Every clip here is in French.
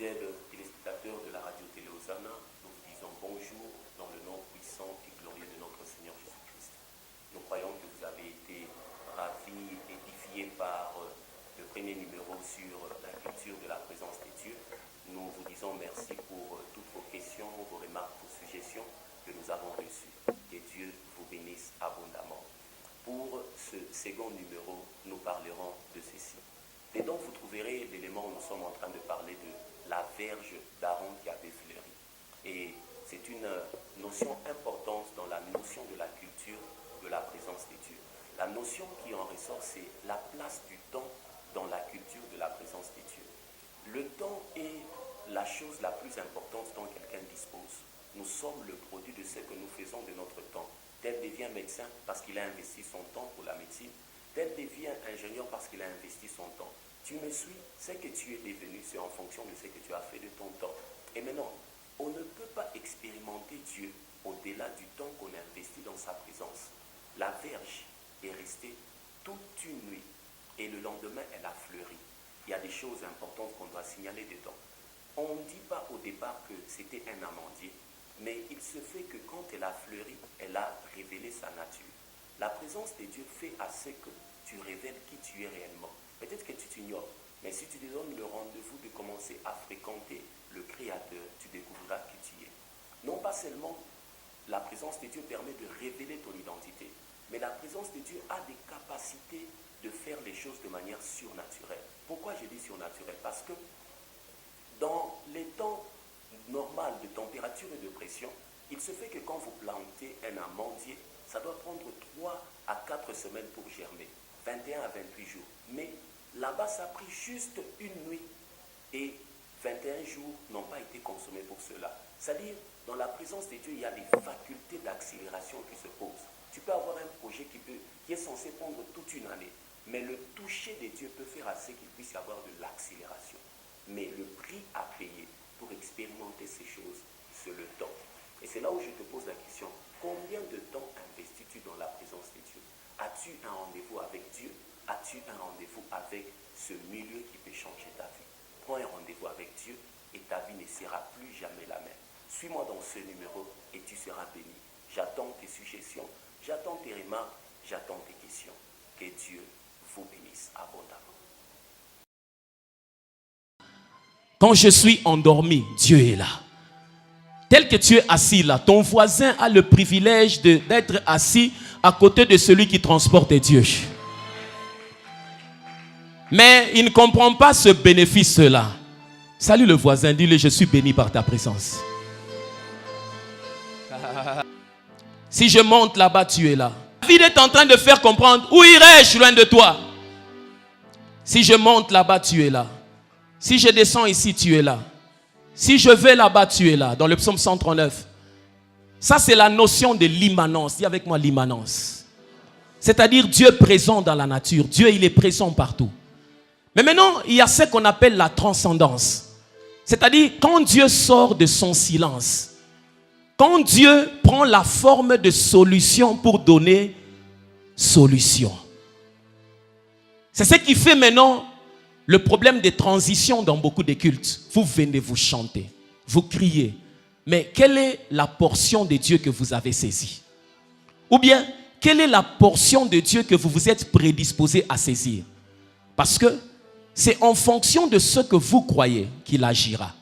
fidèles téléspectateurs de la radio-télé Hosanna, nous vous disons bonjour dans le nom puissant et glorieux de notre Seigneur Jésus-Christ. Nous croyons que vous avez été ravis, édifiés par le premier numéro sur la culture de la présence de Dieu. Nous vous disons merci pour toutes vos questions, vos remarques, vos suggestions que nous avons reçues. Que Dieu vous bénisse abondamment. Pour ce second numéro, nous parlerons de ceci. Dedans, vous trouverez l'élément où nous sommes en train de parler de la verge d'Aaron qui avait fleuri. Et c'est une notion importante dans la notion de la culture de la présence de Dieu. La notion qui en ressort, c'est la place du temps dans la culture de la présence de Dieu. Le temps est la chose la plus importante dont quelqu'un dispose. Nous sommes le produit de ce que nous faisons de notre temps. Tel devient médecin parce qu'il a investi son temps pour la médecine. Tel devient ingénieur parce qu'il a investi son temps. Tu me suis, ce que tu es devenu, c'est en fonction de ce que tu as fait de ton temps. Et maintenant, on ne peut pas expérimenter Dieu au-delà du temps qu'on a investi dans sa présence. La verge est restée toute une nuit et le lendemain, elle a fleuri. Il y a des choses importantes qu'on doit signaler dedans. On ne dit pas au départ que c'était un amandier, mais il se fait que quand elle a fleuri, elle a révélé sa nature. La présence de Dieu fait à ce que tu révèles qui tu es réellement. Peut-être que tu t'ignores, mais si tu te donnes le rendez-vous de commencer à fréquenter le Créateur, tu découvriras qui tu es. Non pas seulement la présence de Dieu permet de révéler ton identité, mais la présence de Dieu a des capacités de faire les choses de manière surnaturelle. Pourquoi je dis surnaturelle? Parce que dans les temps normal de température et de pression, il se fait que quand vous plantez un amandier, ça doit prendre 3 à 4 semaines pour germer, 21 à 28 jours. Mais là-bas, ça a pris juste une nuit et 21 jours n'ont pas été consommés pour cela. C'est-à-dire, dans la présence de Dieu, il y a des facultés d'accélération qui se posent. Tu peux avoir un projet qui est censé prendre toute une année, mais le toucher de Dieu peut faire assez qu'il puisse y avoir de l'accélération. Mais le prix à payer pour expérimenter ces choses, c'est le temps. Et c'est là où je te pose la question, combien de temps investis-tu dans la présence de Dieu? As-tu un rendez-vous avec Dieu? As-tu un rendez-vous avec ce milieu qui peut changer ta vie? Prends un rendez-vous avec Dieu et ta vie ne sera plus jamais la même. Suis-moi dans ce numéro et tu seras béni. J'attends tes suggestions, j'attends tes remarques, j'attends tes questions. Que Dieu vous bénisse abondamment. Quand je suis endormi, Dieu est là. Tel que tu es assis là, ton voisin a le privilège d'être assis à côté de celui qui transporte Dieu. Mais il ne comprend pas ce bénéfice-là. Salue le voisin, dis-lui, je suis béni par ta présence. Si je monte là-bas, tu es là. David est en train de faire comprendre, où irai-je loin de toi? Si je monte là-bas, tu es là. Si je descends ici, tu es là. Si je vais là-bas, tu es là. Dans le psaume 139. Ça, c'est la notion de l'immanence. Dis avec moi l'immanence. C'est-à-dire Dieu présent dans la nature. Dieu, il est présent partout. Mais maintenant, il y a ce qu'on appelle la transcendance. C'est-à-dire quand Dieu sort de son silence. Quand Dieu prend la forme de solution pour donner solution. C'est ce qui fait maintenant le problème des transitions dans beaucoup de cultes. Vous venez, vous chantez, vous criez. Mais quelle est la portion de Dieu que vous avez saisie? Ou bien, quelle est la portion de Dieu que vous vous êtes prédisposé à saisir? Parce que c'est en fonction de ce que vous croyez qu'il agira.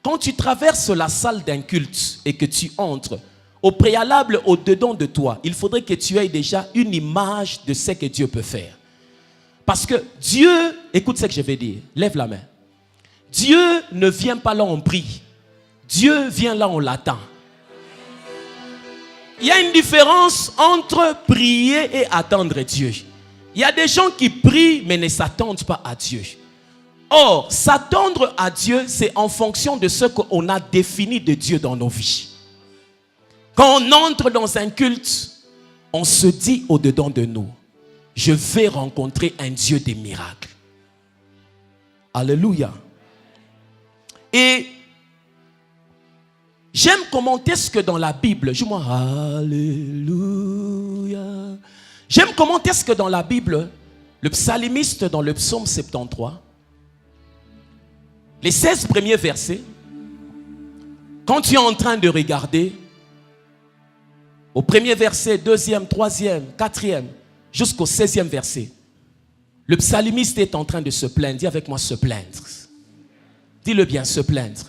Quand tu traverses la salle d'un culte et que tu entres, au préalable, au-dedans de toi, il faudrait que tu aies déjà une image de ce que Dieu peut faire. Parce que Dieu, écoute ce que je vais dire, lève la main. Dieu ne vient pas là, on prie. Dieu vient là, on l'attend. Il y a une différence entre prier et attendre Dieu. Il y a des gens qui prient mais ne s'attendent pas à Dieu. Or, s'attendre à Dieu, c'est en fonction de ce qu'on a défini de Dieu dans nos vies. Quand on entre dans un culte, on se dit au-dedans de nous, je vais rencontrer un Dieu des miracles. Alléluia. Et j'aime commenter ce que dans la Bible, je moi, Alléluia. J'aime commenter ce que dans la Bible, le psalmiste dans le psaume 73, Les 16 premiers versets, quand tu es en train de regarder, au premier verset, deuxième, troisième, quatrième, jusqu'au 16e verset, le psalmiste est en train de se plaindre. Dis avec moi, se plaindre. Dis-le bien, se plaindre.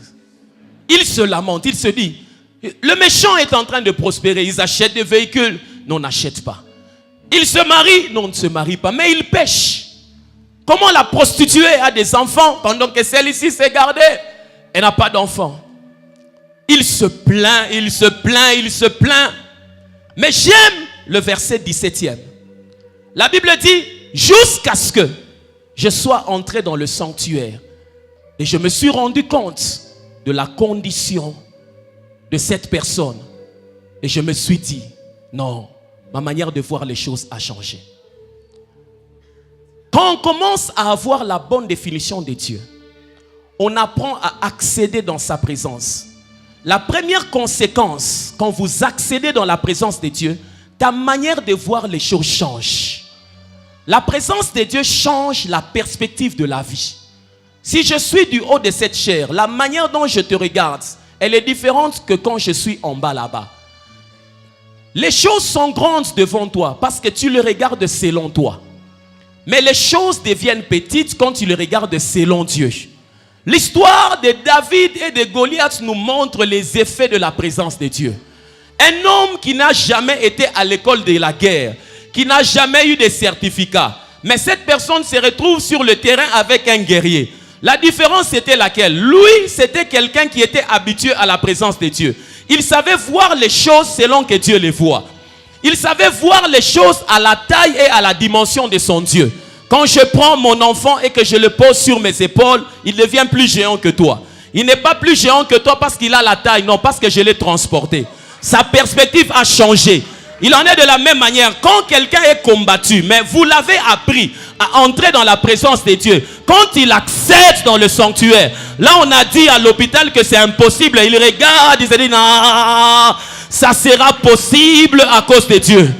Il se lamente, il se dit, le méchant est en train de prospérer. Ils achètent des véhicules, non, on n'achète pas. Ils se marient, non, on ne se marie pas, mais ils pêchent. Comment la prostituée a des enfants pendant que celle-ci s'est gardée? Elle n'a pas d'enfants. Il se plaint, il se plaint, il se plaint. Mais j'aime le verset 17e. La Bible dit, jusqu'à ce que je sois entré dans le sanctuaire et je me suis rendu compte de la condition de cette personne. Et je me suis dit, non, ma manière de voir les choses a changé. Quand on commence à avoir la bonne définition de Dieu, on apprend à accéder dans sa présence. La première conséquence, quand vous accédez dans la présence de Dieu, ta manière de voir les choses change. La présence de Dieu change la perspective de la vie. Si je suis du haut de cette chair, la manière dont je te regarde, elle est différente que quand je suis en bas là-bas. Les choses sont grandes devant toi parce que tu les regardes selon toi. Mais les choses deviennent petites quand tu les regardes selon Dieu. L'histoire de David et de Goliath nous montre les effets de la présence de Dieu. Un homme qui n'a jamais été à l'école de la guerre, qui n'a jamais eu de certificat, mais cette personne se retrouve sur le terrain avec un guerrier. La différence c'était laquelle? Lui, c'était quelqu'un qui était habitué à la présence de Dieu. Il savait voir les choses selon que Dieu les voit. Il savait voir les choses à la taille et à la dimension de son Dieu. Quand je prends mon enfant et que je le pose sur mes épaules, il devient plus géant que toi. Il n'est pas plus géant que toi parce qu'il a la taille, non, parce que je l'ai transporté. Sa perspective a changé. Il en est de la même manière. Quand quelqu'un est combattu, mais vous l'avez appris à entrer dans la présence de Dieu, quand il accède dans le sanctuaire, là on a dit à l'hôpital que c'est impossible. Il regarde, il se dit, non, ça sera possible à cause de Dieu.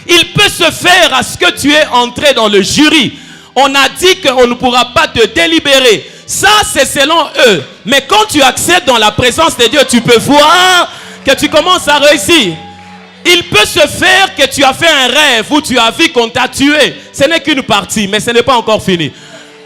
Il peut se faire à ce que tu es entré dans le jury. On a dit qu'on ne pourra pas te délibérer. Ça, c'est selon eux. Mais quand tu accèdes dans la présence de Dieu, tu peux voir que tu commences à réussir. Il peut se faire que tu as fait un rêve où tu as vu qu'on t'a tué. Ce n'est qu'une partie, mais ce n'est pas encore fini.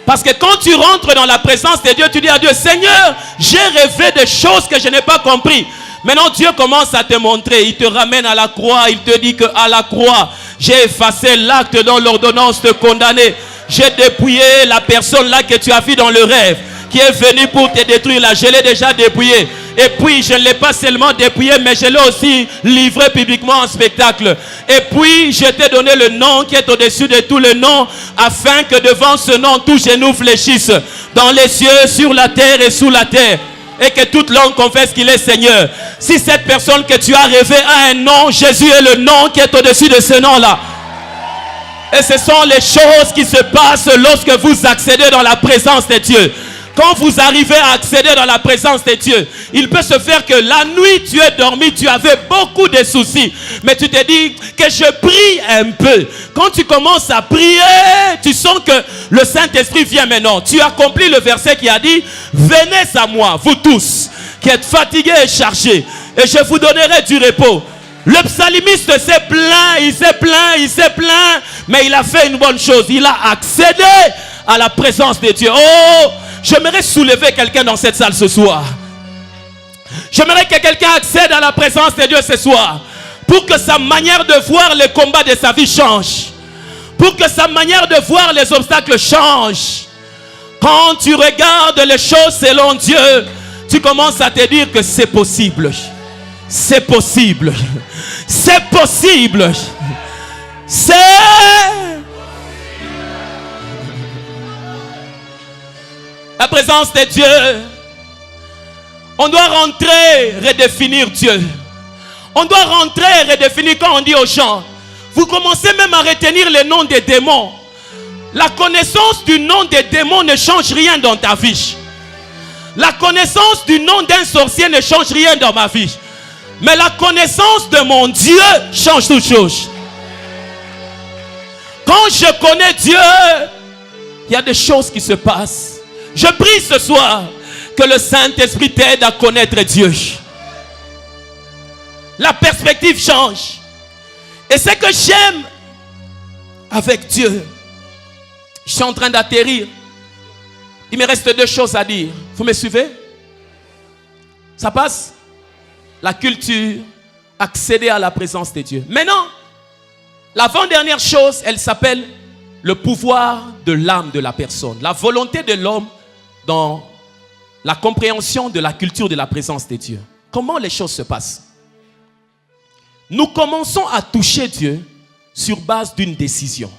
Parce que quand tu rentres dans la présence de Dieu, tu dis à Dieu, Seigneur, j'ai rêvé des choses que je n'ai pas compris. Maintenant, Dieu commence à te montrer. Il te ramène à la croix. Il te dit qu'à la croix, j'ai effacé l'acte dont l'ordonnance te condamnait. J'ai dépouillé la personne là que tu as vue dans le rêve, qui est venue pour te détruire là. Je l'ai déjà dépouillé. Et puis, je ne l'ai pas seulement dépouillé, mais je l'ai aussi livré publiquement en spectacle. Et puis, je t'ai donné le nom qui est au-dessus de tous les noms, afin que devant ce nom, tout genou fléchisse, dans les cieux, sur la terre et sous la terre. Et que toute langue confesse qu'il est Seigneur. Si cette personne que tu as rêvé a un nom, Jésus est le nom qui est au-dessus de ce nom-là. Et ce sont les choses qui se passent lorsque vous accédez dans la présence de Dieu. Quand vous arrivez à accéder dans la présence de Dieu, il peut se faire que la nuit tu es dormi, tu avais beaucoup de soucis, mais tu te dis que je prie un peu. Quand tu commences à prier, tu sens que le Saint-Esprit vient maintenant. Tu accomplis le verset qui a dit, venez à moi, vous tous, qui êtes fatigués et chargés, et je vous donnerai du repos. Le psalmiste s'est plaint, il s'est plaint, mais il a fait une bonne chose. Il a accédé à la présence de Dieu. Oh, j'aimerais soulever quelqu'un dans cette salle ce soir. J'aimerais que quelqu'un accède à la présence de Dieu ce soir, pour que sa manière de voir les combats de sa vie change, pour que sa manière de voir les obstacles change. Quand tu regardes les choses selon Dieu, tu commences à te dire que c'est possible. C'est possible. C'est possible. C'est... La présence de Dieu. On doit rentrer, redéfinir Dieu. On doit rentrer, redéfinir. Quand on dit aux gens, vous commencez même à retenir les noms des démons. La connaissance du nom des démons ne change rien dans ta vie. La connaissance du nom d'un sorcier ne change rien dans ma vie. Mais la connaissance de mon Dieu change toute chose. Quand je connais Dieu, il y a des choses qui se passent. Je prie ce soir que le Saint-Esprit t'aide à connaître Dieu. La perspective change. Et c'est que j'aime avec Dieu. Je suis en train d'atterrir. Il me reste 2 choses à dire. Vous me suivez? Ça passe? La culture, accéder à la présence de Dieu. Maintenant, l'avant-dernière chose, elle s'appelle le pouvoir de l'âme de la personne. La volonté de l'homme dans la compréhension de la culture de la présence de Dieu. Comment les choses se passent? Nous commençons à toucher Dieu sur base d'une décision.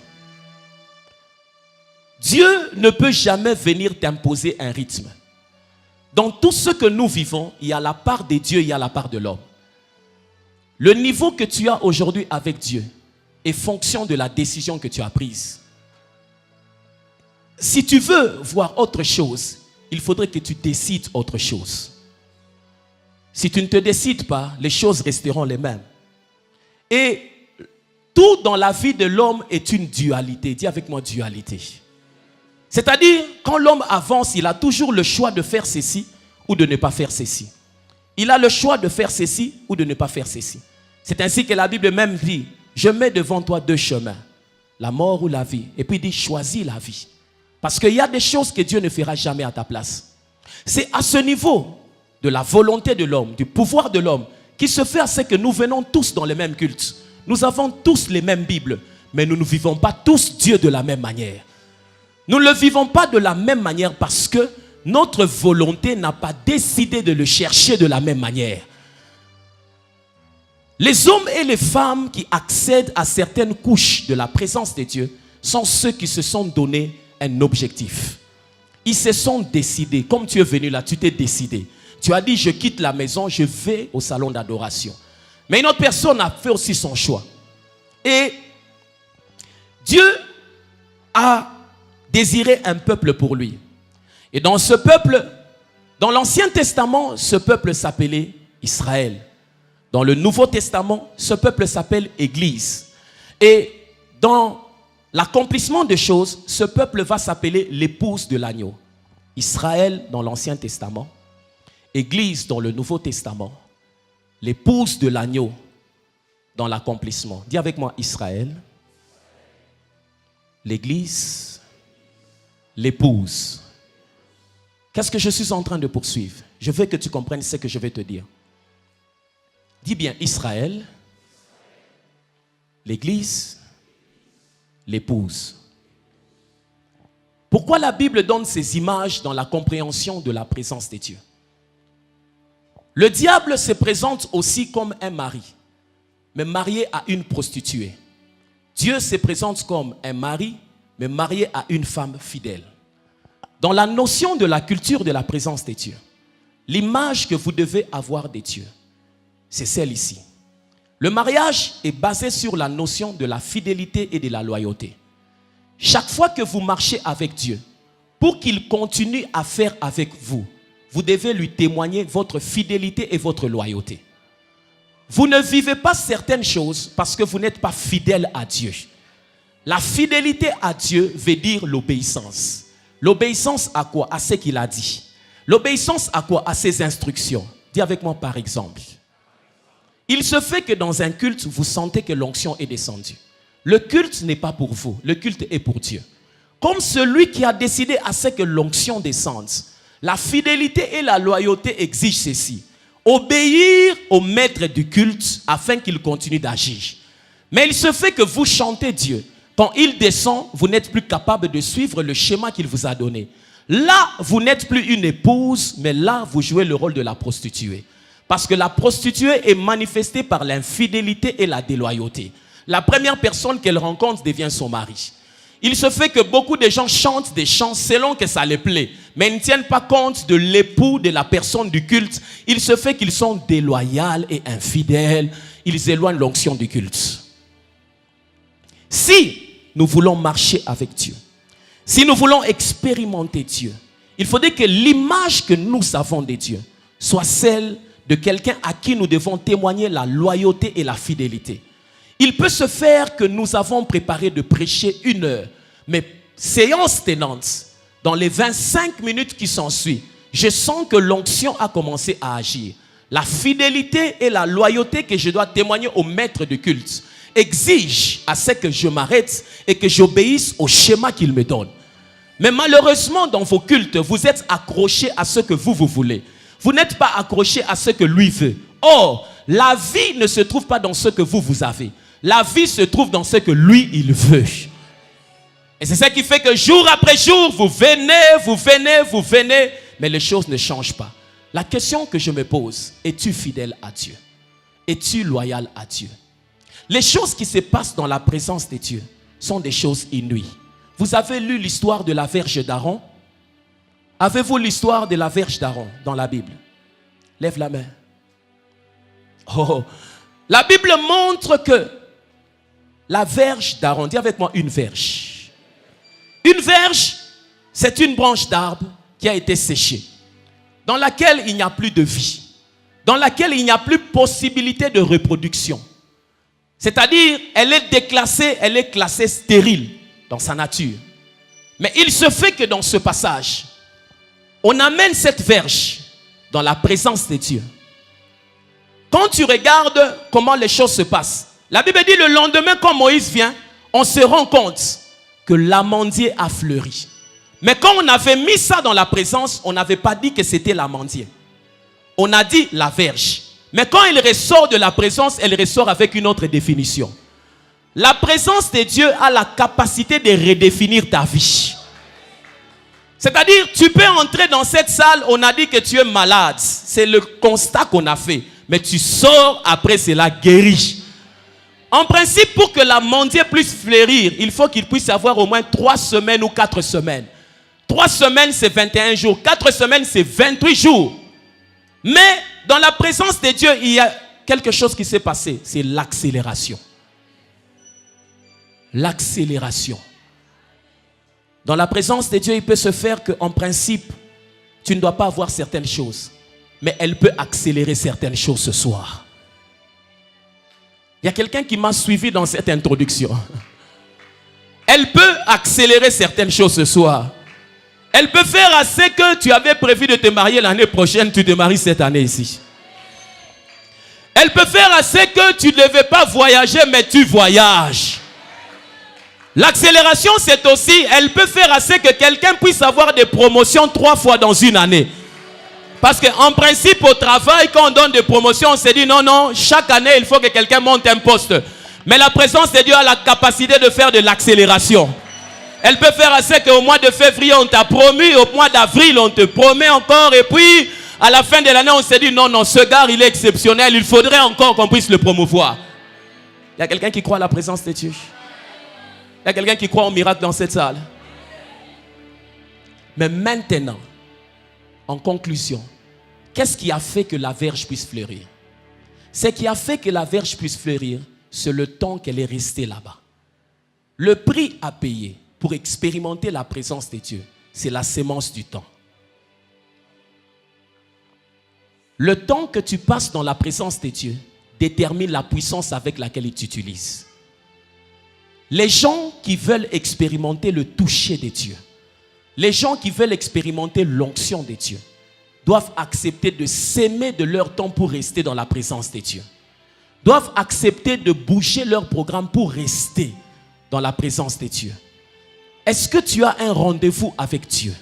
Dieu ne peut jamais venir t'imposer un rythme. Dans tout ce que nous vivons, il y a la part de Dieu, il y a la part de l'homme. Le niveau que tu as aujourd'hui avec Dieu est fonction de la décision que tu as prise. Si tu veux voir autre chose, il faudrait que tu décides autre chose. Si tu ne te décides pas, les choses resteront les mêmes. Et tout dans la vie de l'homme est une dualité. Dis avec moi dualité. C'est-à-dire, quand l'homme avance, il a toujours le choix de faire ceci ou de ne pas faire ceci. Il a le choix de faire ceci ou de ne pas faire ceci. C'est ainsi que la Bible même dit, je mets devant toi 2 chemins, la mort ou la vie. Et puis il dit, choisis la vie. Parce qu'il y a des choses que Dieu ne fera jamais à ta place. C'est à ce niveau de la volonté de l'homme, du pouvoir de l'homme, qui se fait à ce que nous venons tous dans les mêmes cultes. Nous avons tous les mêmes Bibles, mais nous ne vivons pas tous Dieu de la même manière. Nous ne le vivons pas de la même manière parce que notre volonté n'a pas décidé de le chercher de la même manière. Les hommes et les femmes qui accèdent à certaines couches de la présence de Dieu sont ceux qui se sont donné un objectif. Ils se sont décidés. Comme tu es venu là, tu t'es décidé. Tu as dit, je quitte la maison, je vais au salon d'adoration. Mais une autre personne a fait aussi son choix. Et Dieu a désiré un peuple pour lui. Et dans ce peuple, dans l'Ancien Testament, ce peuple s'appelait Israël. Dans le Nouveau Testament, ce peuple s'appelle Église. Et dans l'accomplissement des choses, ce peuple va s'appeler l'épouse de l'agneau. Israël dans l'Ancien Testament, Église dans le Nouveau Testament, l'épouse de l'agneau dans l'accomplissement. Dis avec moi Israël, l'Église, l'épouse. Qu'est-ce que je suis en train de poursuivre? Je veux que tu comprennes ce que je vais te dire. Dis bien Israël, l'Église, l'épouse. Pourquoi la Bible donne ces images dans la compréhension de la présence de Dieu? Le diable se présente aussi comme un mari, mais marié à une prostituée. Dieu se présente comme un mari, mais marié à une femme fidèle. Dans la notion de la culture de la présence de Dieu, l'image que vous devez avoir de Dieu, c'est celle ici. Le mariage est basé sur la notion de la fidélité et de la loyauté. Chaque fois que vous marchez avec Dieu, pour qu'il continue à faire avec vous, vous devez lui témoigner votre fidélité et votre loyauté. Vous ne vivez pas certaines choses parce que vous n'êtes pas fidèle à Dieu. La fidélité à Dieu veut dire l'obéissance. L'obéissance à quoi? À ce qu'il a dit. L'obéissance à quoi? À ses instructions. Dis avec moi par exemple. Il se fait que dans un culte, vous sentez que l'onction est descendue. Le culte n'est pas pour vous, le culte est pour Dieu. Comme celui qui a décidé à ce que l'onction descende, la fidélité et la loyauté exigent ceci. Obéir au maître du culte afin qu'il continue d'agir. Mais il se fait que vous chantez Dieu. Quand il descend, vous n'êtes plus capable de suivre le schéma qu'il vous a donné. Là, vous n'êtes plus une épouse, mais là, vous jouez le rôle de la prostituée. Parce que la prostituée est manifestée par l'infidélité et la déloyauté. La première personne qu'elle rencontre devient son mari. Il se fait que beaucoup de gens chantent des chants selon que ça les plaît, mais ils ne tiennent pas compte de l'époux de la personne du culte. Il se fait qu'ils sont déloyaux et infidèles. Ils éloignent l'onction du culte. Si nous voulons marcher avec Dieu, si nous voulons expérimenter Dieu, il faudrait que l'image que nous avons de Dieu soit celle de quelqu'un à qui nous devons témoigner la loyauté et la fidélité. Il peut se faire que nous avons préparé de prêcher 1 heure, mais séance tenante, dans les 25 minutes qui s'ensuivent, je sens que l'onction a commencé à agir. La fidélité et la loyauté que je dois témoigner au maître de culte exigent à ce que je m'arrête et que j'obéisse au schéma qu'il me donne. Mais malheureusement, dans vos cultes, vous êtes accrochés à ce que vous voulez. Vous n'êtes pas accrochés à ce que lui veut. Or, la vie ne se trouve pas dans ce que vous avez. La vie se trouve dans ce que lui, il veut. Et c'est ça qui fait que jour après jour, vous venez, mais les choses ne changent pas. La question que je me pose, es-tu fidèle à Dieu? Es-tu loyal à Dieu? Les choses qui se passent dans la présence de Dieu sont des choses inouïes. Vous avez lu l'histoire de la Vierge d'Aaron? Avez-vous l'histoire de la Vierge d'Aaron dans la Bible? Lève la main. Oh, la Bible montre que la Vierge d'Aaron, dis avec moi une verge. Une verge, c'est une branche d'arbre qui a été séchée, dans laquelle il n'y a plus de vie, dans laquelle il n'y a plus possibilité de reproduction. C'est-à-dire, elle est déclassée, elle est classée stérile dans sa nature. Mais il se fait que dans ce passage, on amène cette verge dans la présence de Dieu. Quand tu regardes comment les choses se passent, la Bible dit le lendemain quand Moïse vient, on se rend compte que l'amandier a fleuri. Mais quand on avait mis ça dans la présence, on n'avait pas dit que c'était l'amandier. On a dit la verge. Mais quand elle ressort de la présence, elle ressort avec une autre définition. La présence de Dieu a la capacité de redéfinir ta vie. C'est-à-dire, tu peux entrer dans cette salle, on a dit que tu es malade. C'est le constat qu'on a fait. Mais tu sors après cela guéri. En principe, pour que l'amandier puisse fleurir, il faut qu'il puisse avoir au moins 3 semaines ou 4 semaines. 3 semaines, c'est 21 jours. 4 semaines, c'est 28 jours. Mais dans la présence de Dieu, il y a quelque chose qui s'est passé. C'est l'accélération. L'accélération. Dans la présence de Dieu, il peut se faire qu'en principe, tu ne dois pas avoir certaines choses. Mais elle peut accélérer certaines choses ce soir. Il y a quelqu'un qui m'a suivi dans cette introduction. Elle peut accélérer certaines choses ce soir. Elle peut faire à ce que tu avais prévu de te marier l'année prochaine, tu te maries cette année ici. Elle peut faire à ce que tu ne devais pas voyager, mais tu voyages. L'accélération, c'est aussi, elle peut faire à ce que quelqu'un puisse avoir des promotions 3 fois dans une année. Parce qu'en principe, au travail, quand on donne des promotions, on se dit non, chaque année, il faut que quelqu'un monte un poste. Mais la présence de Dieu a la capacité de faire de l'accélération. Elle peut faire à ce qu'au mois de février, on t'a promu, au mois d'avril, on te promet encore, et puis, à la fin de l'année, on se dit non, ce gars, il est exceptionnel, il faudrait encore qu'on puisse le promouvoir. Il y a quelqu'un qui croit à la présence de Dieu. Il y a quelqu'un qui croit au miracle dans cette salle. Mais maintenant, en conclusion, qu'est-ce qui a fait que la verge puisse fleurir? Ce qui a fait que la verge puisse fleurir, c'est le temps qu'elle est restée là-bas. Le prix à payer pour expérimenter la présence de Dieu, c'est la sémence du temps. Le temps que tu passes dans la présence de Dieu détermine la puissance avec laquelle il t'utilise. Les gens qui veulent expérimenter le toucher de Dieu, les gens qui veulent expérimenter l'onction de Dieu, doivent accepter de s'aimer de leur temps pour rester dans la présence de Dieu. Doivent accepter de bouger leur programme pour rester dans la présence de Dieu. Est-ce que tu as un rendez-vous avec Dieu?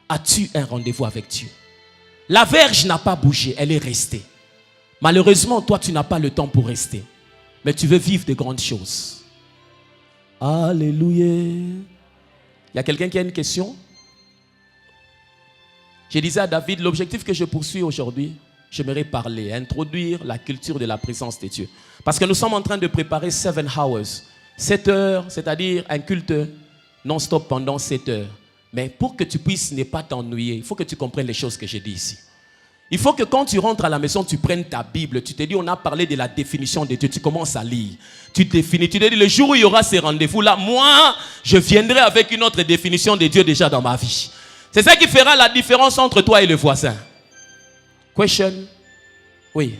As-tu un rendez-vous avec Dieu? La verge n'a pas bougé, elle est restée. Malheureusement, toi, tu n'as pas le temps pour rester. Mais tu veux vivre de grandes choses. Alléluia. Il y a quelqu'un qui a une question? Je disais à David, l'objectif que je poursuis aujourd'hui, j'aimerais parler, introduire la culture de la présence de Dieu. Parce que nous sommes en train de préparer 7 hours. 7 heures, c'est-à-dire un culte non-stop pendant 7 heures. Mais pour que tu puisses ne pas t'ennuyer, il faut que tu comprennes les choses que j'ai dit ici. Il faut que quand tu rentres à la maison, tu prennes ta Bible. Tu te dis, on a parlé de la définition de Dieu. Tu commences à lire. Tu définis. Tu te dis, le jour où il y aura ces rendez-vous-là, moi, je viendrai avec une autre définition de Dieu déjà dans ma vie. C'est ça qui fera la différence entre toi et le voisin. Question? Oui.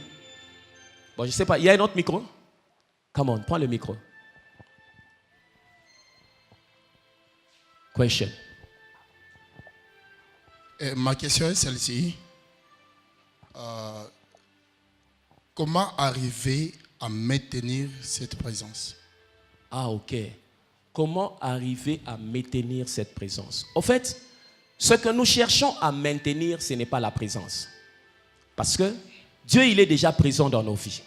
Bon, je ne sais pas. Il y a un autre micro? Come on, prends le micro. Question. Et ma question est celle-ci. Comment arriver à maintenir cette présence? Ah, ok. Comment arriver à maintenir cette présence? En fait, ce que nous cherchons à maintenir, ce n'est pas la présence. Parce que Dieu, il est déjà présent dans nos vies.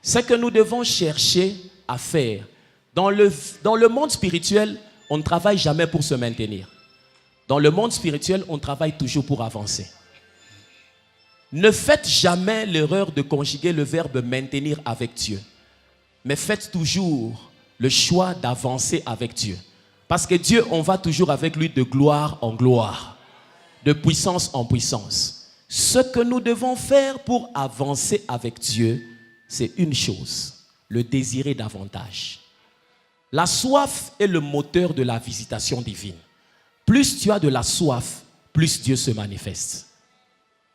Ce que nous devons chercher à faire, dans le monde spirituel, on ne travaille jamais pour se maintenir. Dans le monde spirituel, on travaille toujours pour avancer. Ne faites jamais l'erreur de conjuguer le verbe maintenir avec Dieu. Mais faites toujours le choix d'avancer avec Dieu. Parce que Dieu, on va toujours avec lui de gloire en gloire, de puissance en puissance. Ce que nous devons faire pour avancer avec Dieu, c'est une chose, le désirer davantage. La soif est le moteur de la visitation divine. Plus tu as de la soif, plus Dieu se manifeste.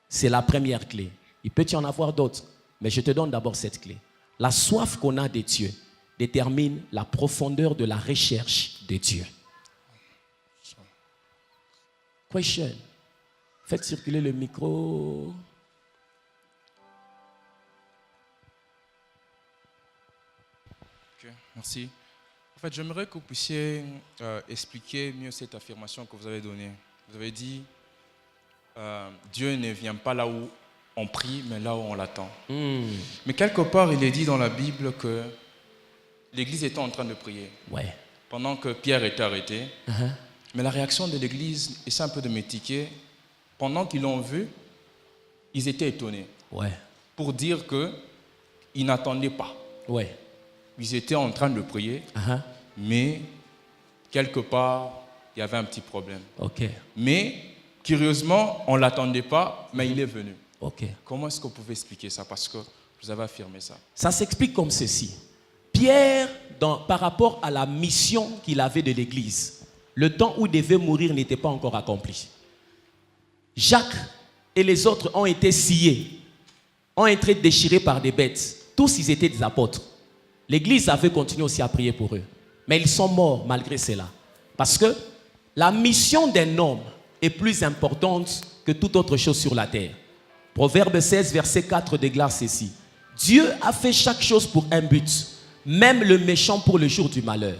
C'est la première clé. Il peut y en avoir d'autres, mais je te donne d'abord cette clé. La soif qu'on a de Dieu détermine la profondeur de la recherche de Dieu. Question. Faites circuler le micro. Ok, merci. En fait, j'aimerais que vous puissiez expliquer mieux cette affirmation que vous avez donnée. Vous avez dit, Dieu ne vient pas là où on prie, mais là où on l'attend. Mais quelque part, il est dit dans la Bible que l'Église était en train de prier. Ouais. Pendant que Pierre était arrêté. Mais la réaction de l'Église essaie un peu de m'étiquer. Pendant qu'ils l'ont vu, ils étaient étonnés. Ouais. Pour dire qu'ils n'attendaient pas. Ouais. Ils étaient en train de prier, mais quelque part, il y avait un petit problème. Ok. Mais, curieusement, on ne l'attendait pas, mais il est venu. Ok. Comment est-ce que vous pouvez expliquer ça? Parce que vous avez affirmé ça. Ça s'explique comme ceci. Pierre, par rapport à la mission qu'il avait de l'Église, le temps où il devait mourir n'était pas encore accompli. Jacques et les autres ont été sciés, ont été déchirés par des bêtes. Tous, ils étaient des apôtres. L'Église avait continué aussi à prier pour eux. Mais ils sont morts malgré cela. Parce que la mission d'un homme est plus importante que toute autre chose sur la terre. Proverbe 16, verset 4 déclare ceci. Dieu a fait chaque chose pour un but, même le méchant pour le jour du malheur.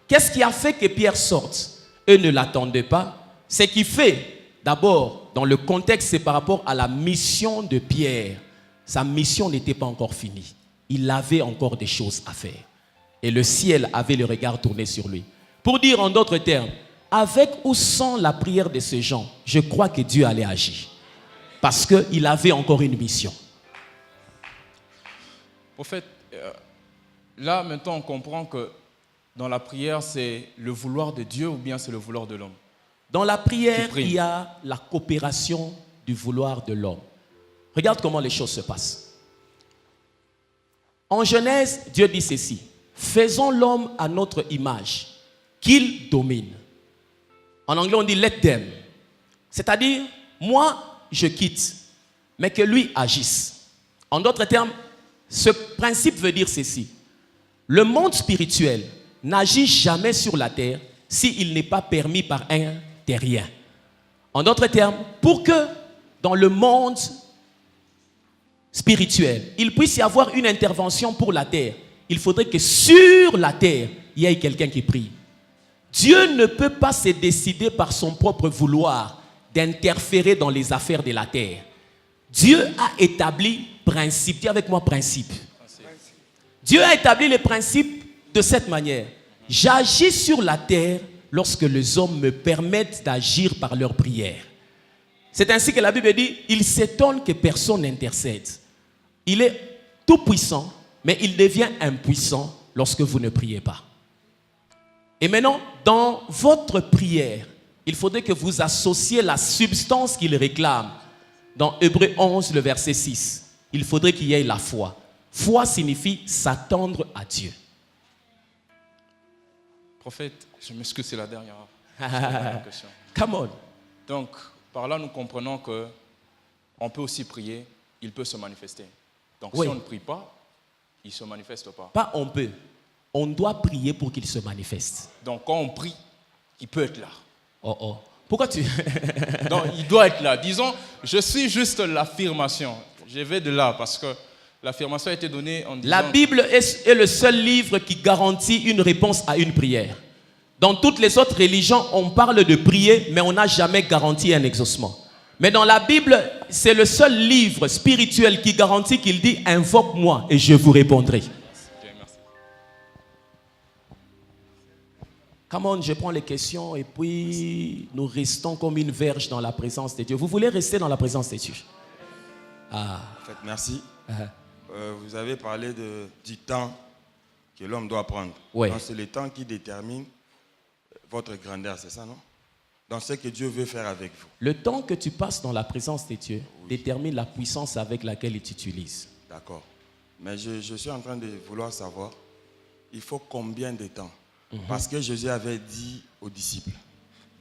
Qu'est-ce qui a fait que Pierre sorte? Eux ne l'attendaient pas. Ce qui fait, d'abord, dans le contexte, c'est par rapport à la mission de Pierre. Sa mission n'était pas encore finie. Il avait encore des choses à faire. Et le ciel avait le regard tourné sur lui. Pour dire en d'autres termes, avec ou sans la prière de ces gens, je crois que Dieu allait agir. Parce qu'il avait encore une mission. En fait, là, maintenant, on comprend que dans la prière, c'est le vouloir de Dieu ou bien c'est le vouloir de l'homme? Dans la prière, il y a la coopération du vouloir de l'homme. Regarde comment les choses se passent. En Genèse, Dieu dit ceci. Faisons l'homme à notre image, qu'il domine. En anglais, on dit let them. C'est-à-dire, moi, je quitte, mais que lui agisse. En d'autres termes, ce principe veut dire ceci. Le monde spirituel n'agit jamais sur la terre s'il n'est pas permis par un terrien. En d'autres termes, pour que dans le monde spirituel, il puisse y avoir une intervention pour la terre, il faudrait que sur la terre, il y ait quelqu'un qui prie. Dieu ne peut pas se décider par son propre vouloir d'interférer dans les affaires de la terre. Dieu a établi principe. Dis avec moi principe. Dieu a établi les principes de cette manière. J'agis sur la terre lorsque les hommes me permettent d'agir par leur prière. C'est ainsi que la Bible dit, il s'étonne que personne n'intercède. Il est tout puissant, mais il devient impuissant lorsque vous ne priez pas. Et maintenant, dans votre prière, il faudrait que vous associez la substance qu'il réclame. Dans Hébreux 11, le verset 6, il faudrait qu'il y ait la foi. Foi signifie s'attendre à Dieu. Prophète, je m'excuse, c'est la dernière question. Come on. Donc, par là, nous comprenons qu'on peut aussi prier, il peut se manifester. Donc, oui. Si on ne prie pas, il ne se manifeste pas. Pas on peut. On doit prier pour qu'il se manifeste. Donc, quand on prie, il peut être là. Oh oh. Pourquoi tu... Non, il doit être là. Disons, je suis juste l'affirmation. Je vais de là parce que l'affirmation a été donnée en disant... La Bible est le seul livre qui garantit une réponse à une prière. Dans toutes les autres religions, on parle de prier, mais on n'a jamais garanti un exaucement. Mais dans la Bible, c'est le seul livre spirituel qui garantit qu'il dit « Invoque-moi et je vous répondrai ». Come on, je prends les questions et puis nous restons comme une verge dans la présence de Dieu. Vous voulez rester dans la présence de Dieu? Ah. En fait, merci. Vous avez parlé du temps que l'homme doit prendre. Ouais. Donc, c'est le temps qui détermine votre grandeur, c'est ça, non? Dans ce que Dieu veut faire avec vous. Le temps que tu passes dans la présence de Dieu détermine la puissance avec laquelle il t'utilise. D'accord. Mais je suis en train de vouloir savoir, il faut combien de temps? Parce que Jésus avait dit aux disciples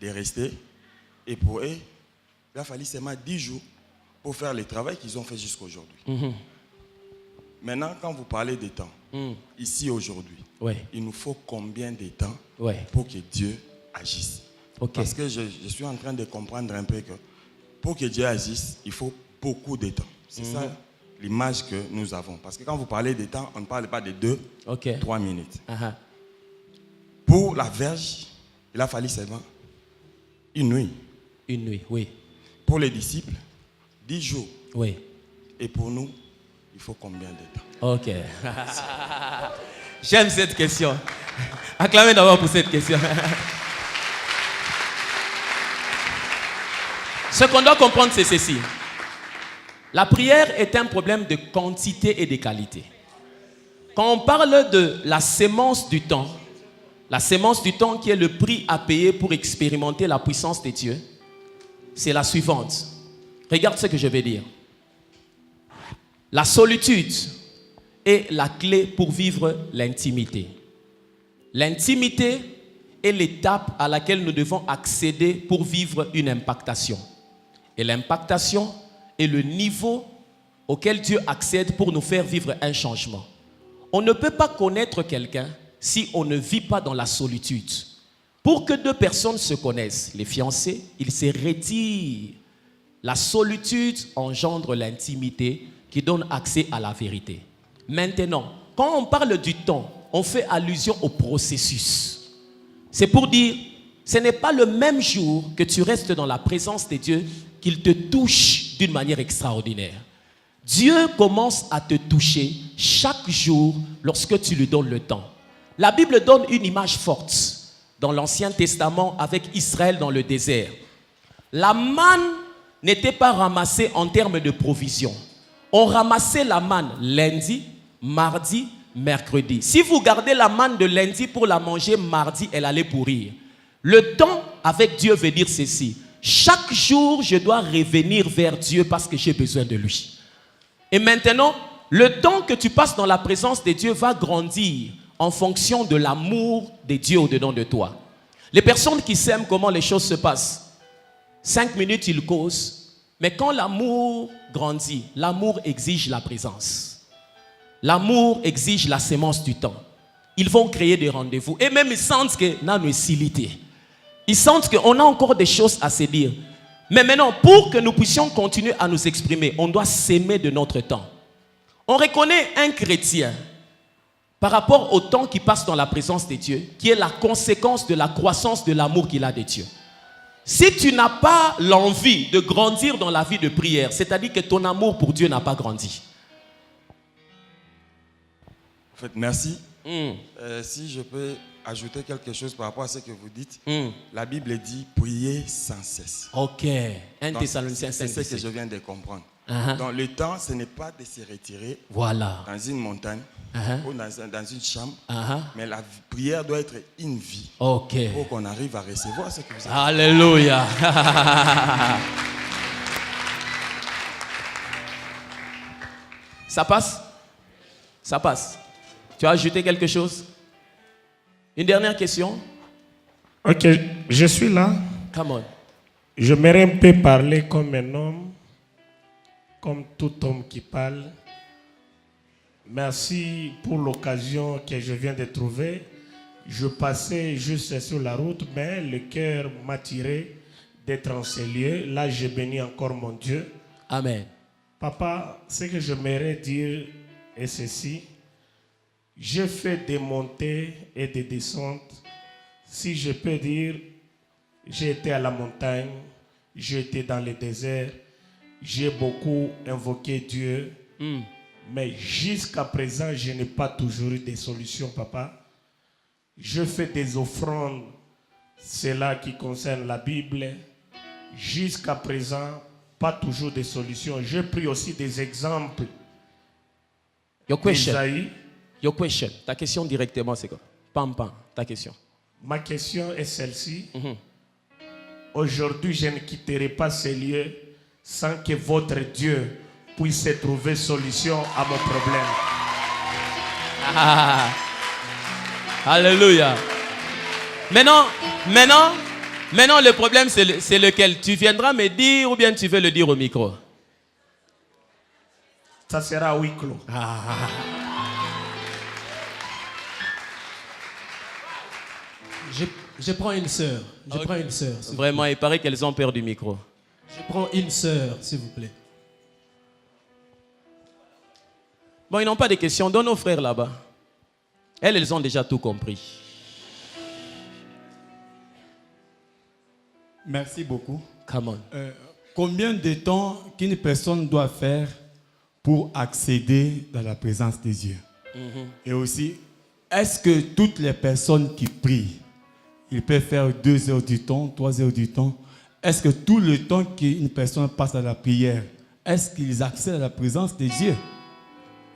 de rester. Et pour eux, il a fallu seulement 10 jours pour faire le travail qu'ils ont fait jusqu'à aujourd'hui. Maintenant, quand vous parlez de temps, ici aujourd'hui, il nous faut combien de temps pour que Dieu agisse? Parce que je suis en train de comprendre un peu que pour que Dieu agisse, il faut beaucoup de temps. C'est ça l'image que nous avons. Parce que quand vous parlez de temps, on ne parle pas de 2-3 minutes. Pour la verge, il a fallu seulement une nuit. Une nuit, oui. Pour les disciples, 10 jours. Oui. Et pour nous, il faut combien de temps? Ok. J'aime cette question. Acclamez d'abord pour cette question. Ce qu'on doit comprendre, c'est ceci. La prière est un problème de quantité et de qualité. Quand on parle de la sémence du temps qui est le prix à payer pour expérimenter la puissance de Dieu, c'est la suivante. Regarde ce que je vais dire. La solitude est la clé pour vivre l'intimité. L'intimité est l'étape à laquelle nous devons accéder pour vivre une impactation. Et l'impactation est le niveau auquel Dieu accède pour nous faire vivre un changement. On ne peut pas connaître quelqu'un si on ne vit pas dans la solitude. Pour que deux personnes se connaissent, les fiancés, ils se retirent. La solitude engendre l'intimité qui donne accès à la vérité. Maintenant, quand on parle du temps, on fait allusion au processus. C'est pour dire, ce n'est pas le même jour que tu restes dans la présence de Dieu qu'il te touche d'une manière extraordinaire. Dieu commence à te toucher chaque jour lorsque tu lui donnes le temps. La Bible donne une image forte dans l'Ancien Testament avec Israël dans le désert. La manne n'était pas ramassée en termes de provision. On ramassait la manne lundi, mardi, mercredi. Si vous gardez la manne de lundi pour la manger mardi, elle allait pourrir. Le temps avec Dieu veut dire ceci. Chaque jour, je dois revenir vers Dieu parce que j'ai besoin de lui. Et maintenant, le temps que tu passes dans la présence de Dieu va grandir en fonction de l'amour de Dieu au-dedans de toi. Les personnes qui s'aiment, comment les choses se passent? 5 minutes, ils causent. Mais quand l'amour grandit, l'amour exige la présence. L'amour exige la sémence du temps. Ils vont créer des rendez-vous. Et même ils sentent que nous sommes silité. Ils sentent qu'on a encore des choses à se dire. Mais maintenant, pour que nous puissions continuer à nous exprimer, on doit s'aimer de notre temps. On reconnaît un chrétien par rapport au temps qui passe dans la présence de Dieu, qui est la conséquence de la croissance de l'amour qu'il a de Dieu. Si tu n'as pas l'envie de grandir dans la vie de prière, c'est-à-dire que ton amour pour Dieu n'a pas grandi. En fait, merci. Si je peux ajouter quelque chose par rapport à ce que vous dites, la Bible dit prier sans cesse. Ok. 1 Thessaloniciens 5. C'est ce que je viens de comprendre. Donc le temps, ce n'est pas de se retirer dans une montagne ou dans une chambre, mais la prière doit être une vie pour qu'on arrive à recevoir ce que vous avez. Alléluia. Ça passe? Ça passe. Tu as ajouté quelque chose? Une dernière question? Ok, je suis là. Come on. J'aimerais un peu parler comme un homme, comme tout homme qui parle. Merci pour l'occasion que je viens de trouver. Je passais juste sur la route, mais le cœur m'a tiré d'être en ces lieux. Là, je bénis encore mon Dieu. Amen. Papa, ce que j'aimerais dire est ceci. J'ai fait des montées et des descentes. Si je peux dire, j'ai été à la montagne, j'ai été dans le désert, j'ai beaucoup invoqué Dieu. Mais jusqu'à présent, je n'ai pas toujours eu des solutions, papa. Je fais des offrandes, c'est là qui concerne la Bible. Jusqu'à présent, pas toujours des solutions. J'ai pris aussi des exemples. Your question. d'Isaïe. Your question. Ta question directement, c'est quoi? Pam, pam, ta question. Ma question est celle-ci. Aujourd'hui, je ne quitterai pas ces lieux sans que votre Dieu puisse trouver solution à mon problème. Ah. Alléluia. Maintenant, le problème, c'est lequel? Tu viendras me dire ou bien tu veux le dire au micro? Ça sera à huis clos. Je prends une sœur. Je prends une sœur. Vraiment, il paraît qu'elles ont peur du micro. Je prends une sœur, s'il vous plaît. Bon, ils n'ont pas de questions. Donne aux frères là-bas. Elles ont déjà tout compris. Merci beaucoup. Come on. Combien de temps qu'une personne doit faire pour accéder dans la présence des dieux? Et aussi, est-ce que toutes les personnes qui prient, ils peuvent faire 2 heures du temps, 3 heures du temps? Est-ce que tout le temps qu'une personne passe à la prière, est-ce qu'ils accèdent à la présence des dieux?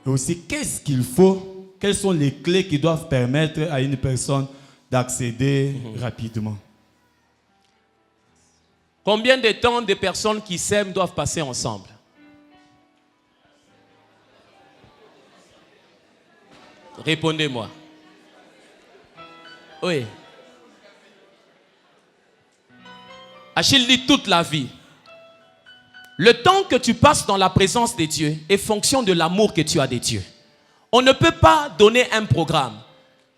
Et aussi, qu'est-ce qu'il faut? Quelles sont les clés qui doivent permettre à une personne d'accéder rapidement? Combien de temps des personnes qui s'aiment doivent passer ensemble? Répondez-moi. Oui. Achille dit toute la vie. Le temps que tu passes dans la présence des dieux est fonction de l'amour que tu as des dieux. On ne peut pas donner un programme.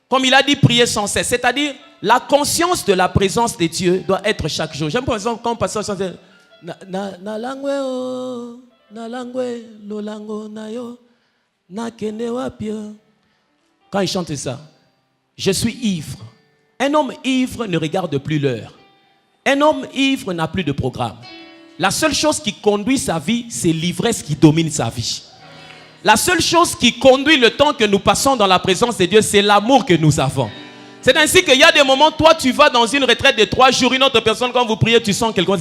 Comme il a dit, prier sans cesse. C'est-à-dire, la conscience de la présence des dieux doit être chaque jour. J'aime par exemple quand on passe sur na langwe o, na langwe lo lango na yo, na kene wapio. Quand il chante ça, je suis ivre. Un homme ivre ne regarde plus l'heure. Un homme ivre n'a plus de programme. La seule chose qui conduit sa vie, c'est l'ivresse qui domine sa vie. La seule chose qui conduit le temps que nous passons dans la présence de Dieu, c'est l'amour que nous avons. C'est ainsi qu'il y a des moments, toi tu vas dans une retraite de 3 jours, une autre personne, quand vous priez, tu sens quelqu'un,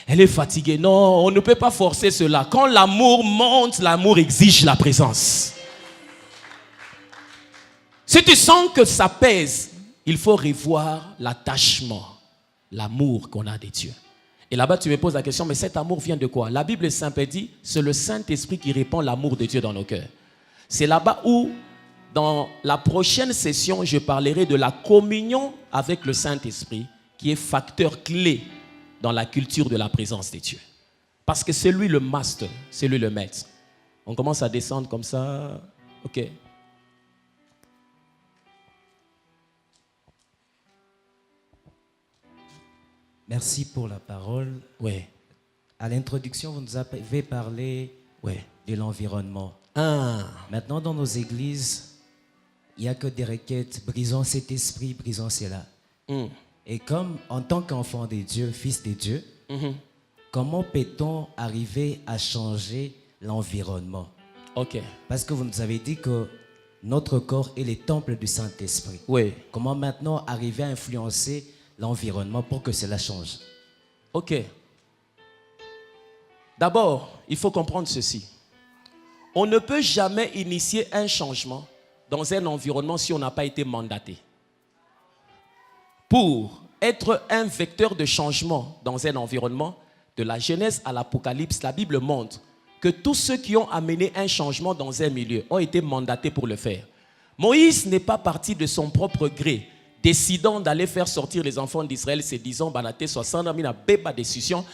elle est fatiguée. Non, on ne peut pas forcer cela. Quand l'amour monte, l'amour exige la présence. Si tu sens que ça pèse, il faut revoir l'attachement, l'amour qu'on a des dieux. Et là-bas, tu me poses la question, mais cet amour vient de quoi? La Bible simple dit, c'est le Saint-Esprit qui répand l'amour de Dieu dans nos cœurs. C'est là-bas où, dans la prochaine session, je parlerai de la communion avec le Saint-Esprit, qui est facteur clé dans la culture de la présence de Dieu. Parce que c'est lui le master, c'est lui le maître. On commence à descendre comme ça. Ok. Merci pour la parole. Oui. À l'introduction, vous nous avez parlé de l'environnement. Maintenant, dans nos églises, il n'y a que des requêtes. Brisons cet esprit, brisons cela. Et comme en tant qu'enfant de Dieu, fils de Dieu, comment peut-on arriver à changer l'environnement? Parce que vous nous avez dit que notre corps est le temple du Saint-Esprit. Oui. Comment maintenant arriver à influencer l'environnement pour que cela change? Ok. D'abord, il faut comprendre ceci. On ne peut jamais initier un changement dans un environnement si on n'a pas été mandaté. Pour être un vecteur de changement dans un environnement, de la Genèse à l'Apocalypse, la Bible montre que tous ceux qui ont amené un changement dans un milieu ont été mandatés pour le faire. Moïse n'est pas parti de son propre gré, décidant d'aller faire sortir les enfants d'Israël, se disant, décision,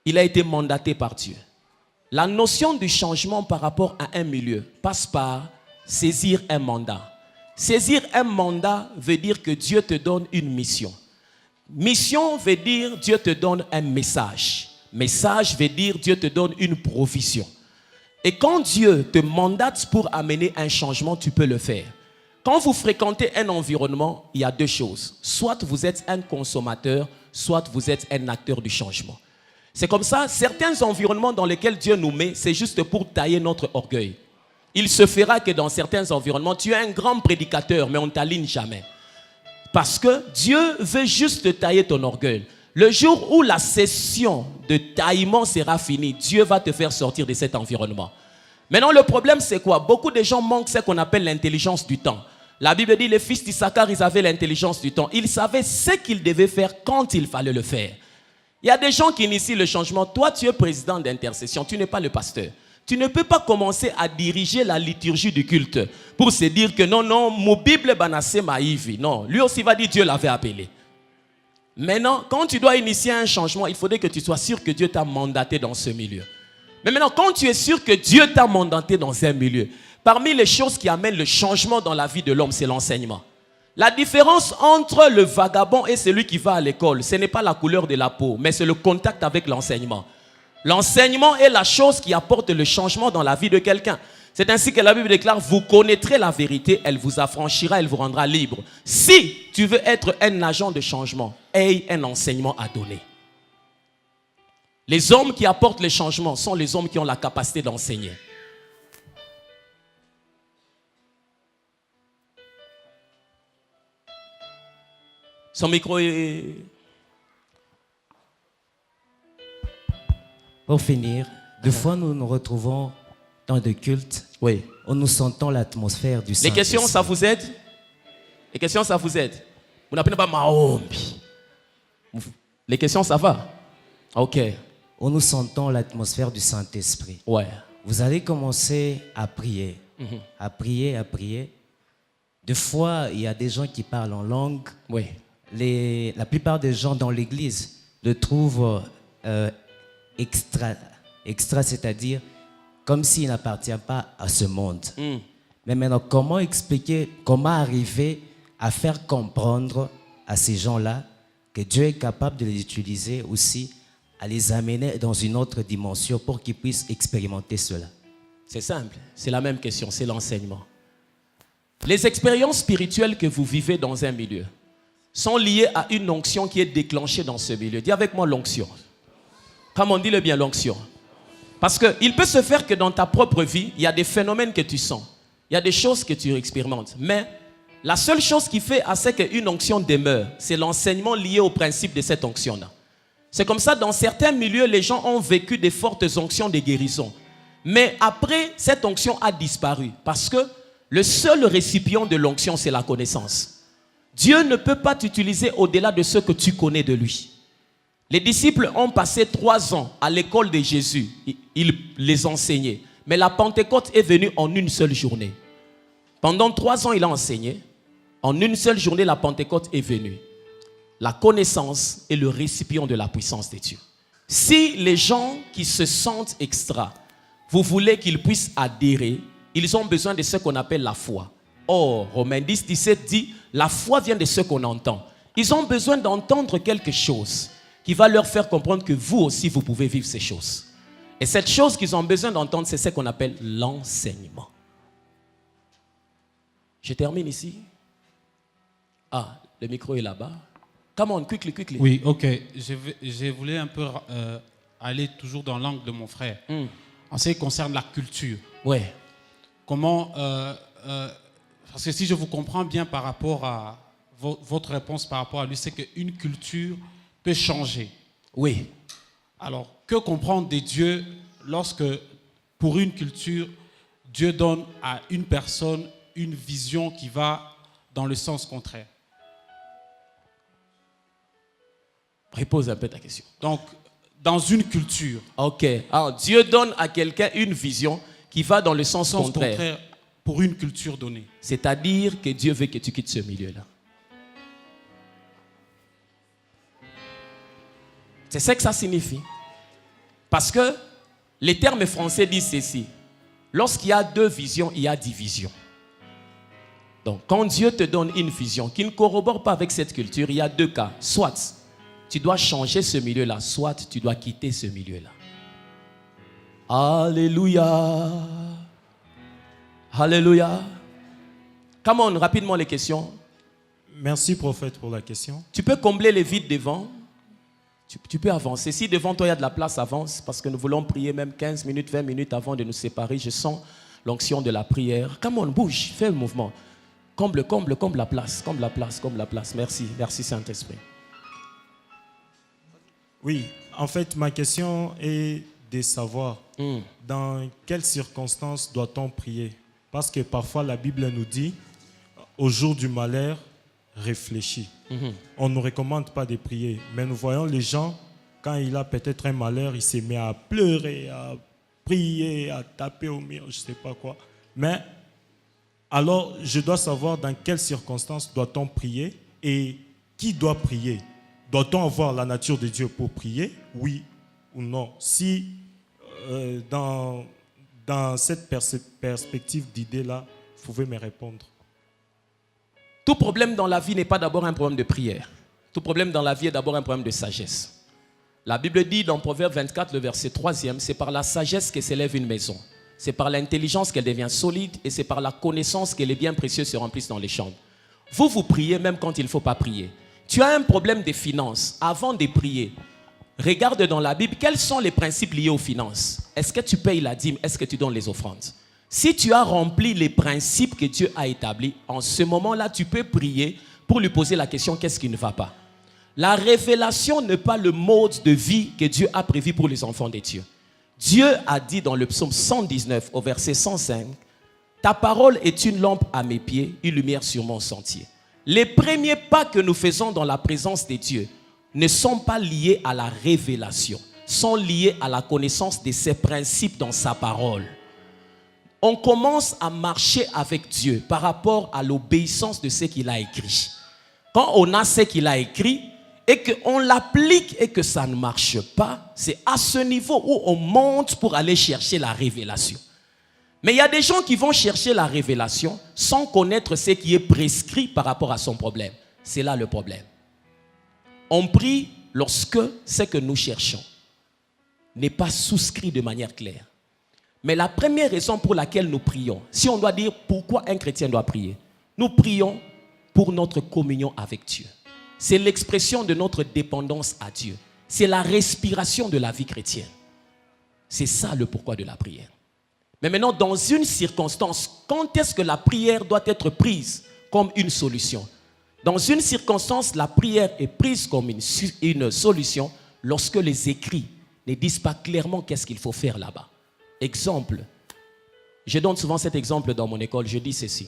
il a été mandaté par Dieu. La notion du changement par rapport à un milieu passe par saisir un mandat. Saisir un mandat veut dire que Dieu te donne une mission. Mission veut dire Dieu te donne un message. Message veut dire Dieu te donne une provision. Et quand Dieu te mandate pour amener un changement, tu peux le faire. Quand vous fréquentez un environnement, il y a deux choses. Soit vous êtes un consommateur, soit vous êtes un acteur du changement. C'est comme ça, certains environnements dans lesquels Dieu nous met, c'est juste pour tailler notre orgueil. Il se fera que dans certains environnements, tu es un grand prédicateur, mais on ne t'aligne jamais. Parce que Dieu veut juste te tailler ton orgueil. Le jour où la session de taillement sera finie, Dieu va te faire sortir de cet environnement. Maintenant, le problème, c'est quoi? Beaucoup de gens manquent ce qu'on appelle l'intelligence du temps. La Bible dit, les fils d'Issachar, ils avaient l'intelligence du temps. Ils savaient ce qu'ils devaient faire quand il fallait le faire. Il y a des gens qui initient le changement. Toi, tu es président d'intercession, tu n'es pas le pasteur. Tu ne peux pas commencer à diriger la liturgie du culte pour se dire que non, mon Bible banassé maïvi. Non, lui aussi va dire Dieu l'avait appelé. Maintenant, quand tu dois initier un changement, il faudrait que tu sois sûr que Dieu t'a mandaté dans ce milieu. Mais maintenant, quand tu es sûr que Dieu t'a mandaté dans un milieu, parmi les choses qui amènent le changement dans la vie de l'homme, c'est l'enseignement. La différence entre le vagabond et celui qui va à l'école, ce n'est pas la couleur de la peau, mais c'est le contact avec l'enseignement. L'enseignement est la chose qui apporte le changement dans la vie de quelqu'un. C'est ainsi que la Bible déclare, vous connaîtrez la vérité, elle vous affranchira, elle vous rendra libre. Si tu veux être un agent de changement, aie un enseignement à donner. Les hommes qui apportent le changement sont les hommes qui ont la capacité d'enseigner. Son micro est... Pour finir, des fois nous nous retrouvons dans des cultes où nous sentons l'atmosphère du Saint-Esprit. Les questions, ça vous aide? Les questions, ça vous aide? Vous n'appelez pas Mahombi. Les questions, ça va? Ok. Où nous sentons l'atmosphère du Saint-Esprit. Ouais. Vous allez commencer à prier. À prier, à prier. Des fois, il y a des gens qui parlent en langue. Oui. La plupart des gens dans l'église le trouvent extra, c'est-à-dire comme s'il n'appartient pas à ce monde. Mais maintenant, comment expliquer, comment arriver à faire comprendre à ces gens-là que Dieu est capable de les utiliser aussi, à les amener dans une autre dimension pour qu'ils puissent expérimenter cela? C'est simple, c'est la même question, c'est l'enseignement. Les expériences spirituelles que vous vivez dans un milieu sont liées à une onction qui est déclenchée dans ce milieu. Dis avec moi l'onction. Comme on dit le bien, l'onction. Parce qu'il peut se faire que dans ta propre vie, il y a des phénomènes que tu sens. Il y a des choses que tu expérimentes. Mais la seule chose qui fait à ce qu'une onction demeure, c'est l'enseignement lié au principe de cette onction-là. C'est comme ça, dans certains milieux, les gens ont vécu des fortes onctions de guérison. Mais après, cette onction a disparu. Parce que le seul récipient de l'onction, c'est la connaissance. Dieu ne peut pas t'utiliser au-delà de ce que tu connais de lui. Les disciples ont passé 3 ans à l'école de Jésus. Il les enseignait. Mais la Pentecôte est venue en une seule journée. Pendant 3 ans, il a enseigné. En une seule journée, la Pentecôte est venue. La connaissance est le récipient de la puissance de Dieu. Si les gens qui se sentent extra, vous voulez qu'ils puissent adhérer, ils ont besoin de ce qu'on appelle la foi. Or, Romains 10, 17 dit, la foi vient de ce qu'on entend. Ils ont besoin d'entendre quelque chose qui va leur faire comprendre que vous aussi, vous pouvez vivre ces choses. Et cette chose qu'ils ont besoin d'entendre, c'est ce qu'on appelle l'enseignement. Je termine ici. Ah, le micro est là-bas. Come on, quickly. Oui, ok. Je voulais un peu aller toujours dans l'angle de mon frère. En ce qui concerne la culture. Oui. Comment... parce que si je vous comprends bien par rapport à votre réponse par rapport à lui, c'est qu'une culture peut changer. Oui. Alors, que comprendre de Dieu lorsque, pour une culture, Dieu donne à une personne une vision qui va dans le sens contraire? Repose un peu ta question. Donc, dans une culture. Ok. Alors, Dieu donne à quelqu'un une vision qui va dans le sens contraire. Pour une culture donnée. C'est-à-dire que Dieu veut que tu quittes ce milieu-là. C'est ce que ça signifie. Parce que les termes français disent ceci. Lorsqu'il y a 2 visions, il y a division. Donc, quand Dieu te donne une vision qui ne corrobore pas avec cette culture, il y a 2 cas. Soit tu dois changer ce milieu-là, soit tu dois quitter ce milieu-là. Alléluia. Alléluia. Come on, rapidement les questions. Merci, prophète, pour la question. Tu peux combler les vides devant. Tu peux avancer. Si devant toi il y a de la place, avance. Parce que nous voulons prier même 15 minutes, 20 minutes avant de nous séparer. Je sens l'onction de la prière. Come on, bouge, fais le mouvement. Comble la place, comble la place, comble la place. Merci, merci Saint-Esprit. Oui, en fait, ma question est de savoir dans quelles circonstances doit-on prier? Parce que parfois la Bible nous dit, au jour du malheur, réfléchis. On ne nous recommande pas de prier, mais nous voyons les gens, quand il a peut-être un malheur, il se met à pleurer, à prier, à taper au mur, je ne sais pas quoi. Mais alors, je dois savoir dans quelles circonstances doit-on prier et qui doit prier. Doit-on avoir la nature de Dieu pour prier, oui ou non? Si dans cette perspective d'idée-là, vous pouvez me répondre. Tout problème dans la vie n'est pas d'abord un problème de prière. Tout problème dans la vie est d'abord un problème de sagesse. La Bible dit dans Proverbe 24, le verset 3e, c'est par la sagesse que s'élève une maison. C'est par l'intelligence qu'elle devient solide et c'est par la connaissance que les biens précieux se remplissent dans les chambres. Vous priez même quand il ne faut pas prier. Tu as un problème de finances. Avant de prier, regarde dans la Bible, quels sont les principes liés aux finances? Est-ce que tu payes la dîme? Est-ce que tu donnes les offrandes? Si tu as rempli les principes que Dieu a établis, en ce moment-là, tu peux prier pour lui poser la question, qu'est-ce qui ne va pas? La révélation n'est pas le mode de vie que Dieu a prévu pour les enfants de Dieu. Dieu a dit dans le psaume 119, au verset 105, « Ta parole est une lampe à mes pieds, une lumière sur mon sentier. » Les premiers pas que nous faisons dans la présence de Dieu ne sont pas liés à la révélation, sont liés à la connaissance de ses principes dans sa parole. On commence à marcher avec Dieu par rapport à l'obéissance de ce qu'il a écrit. Quand on a ce qu'il a écrit et qu'on l'applique et que ça ne marche pas, c'est à ce niveau où on monte pour aller chercher la révélation. Mais il y a des gens qui vont chercher la révélation sans connaître ce qui est prescrit par rapport à son problème. C'est là le problème. On prie lorsque ce que nous cherchons n'est pas souscrit de manière claire. Mais la première raison pour laquelle nous prions, si on doit dire pourquoi un chrétien doit prier, nous prions pour notre communion avec Dieu. C'est l'expression de notre dépendance à Dieu. C'est la respiration de la vie chrétienne. C'est ça le pourquoi de la prière. Mais maintenant, dans une circonstance, quand est-ce que la prière doit être prise comme une solution? Dans une circonstance, la prière est prise comme une solution lorsque les écrits ne disent pas clairement qu'est-ce qu'il faut faire là-bas. Exemple, je donne souvent cet exemple dans mon école, je dis ceci.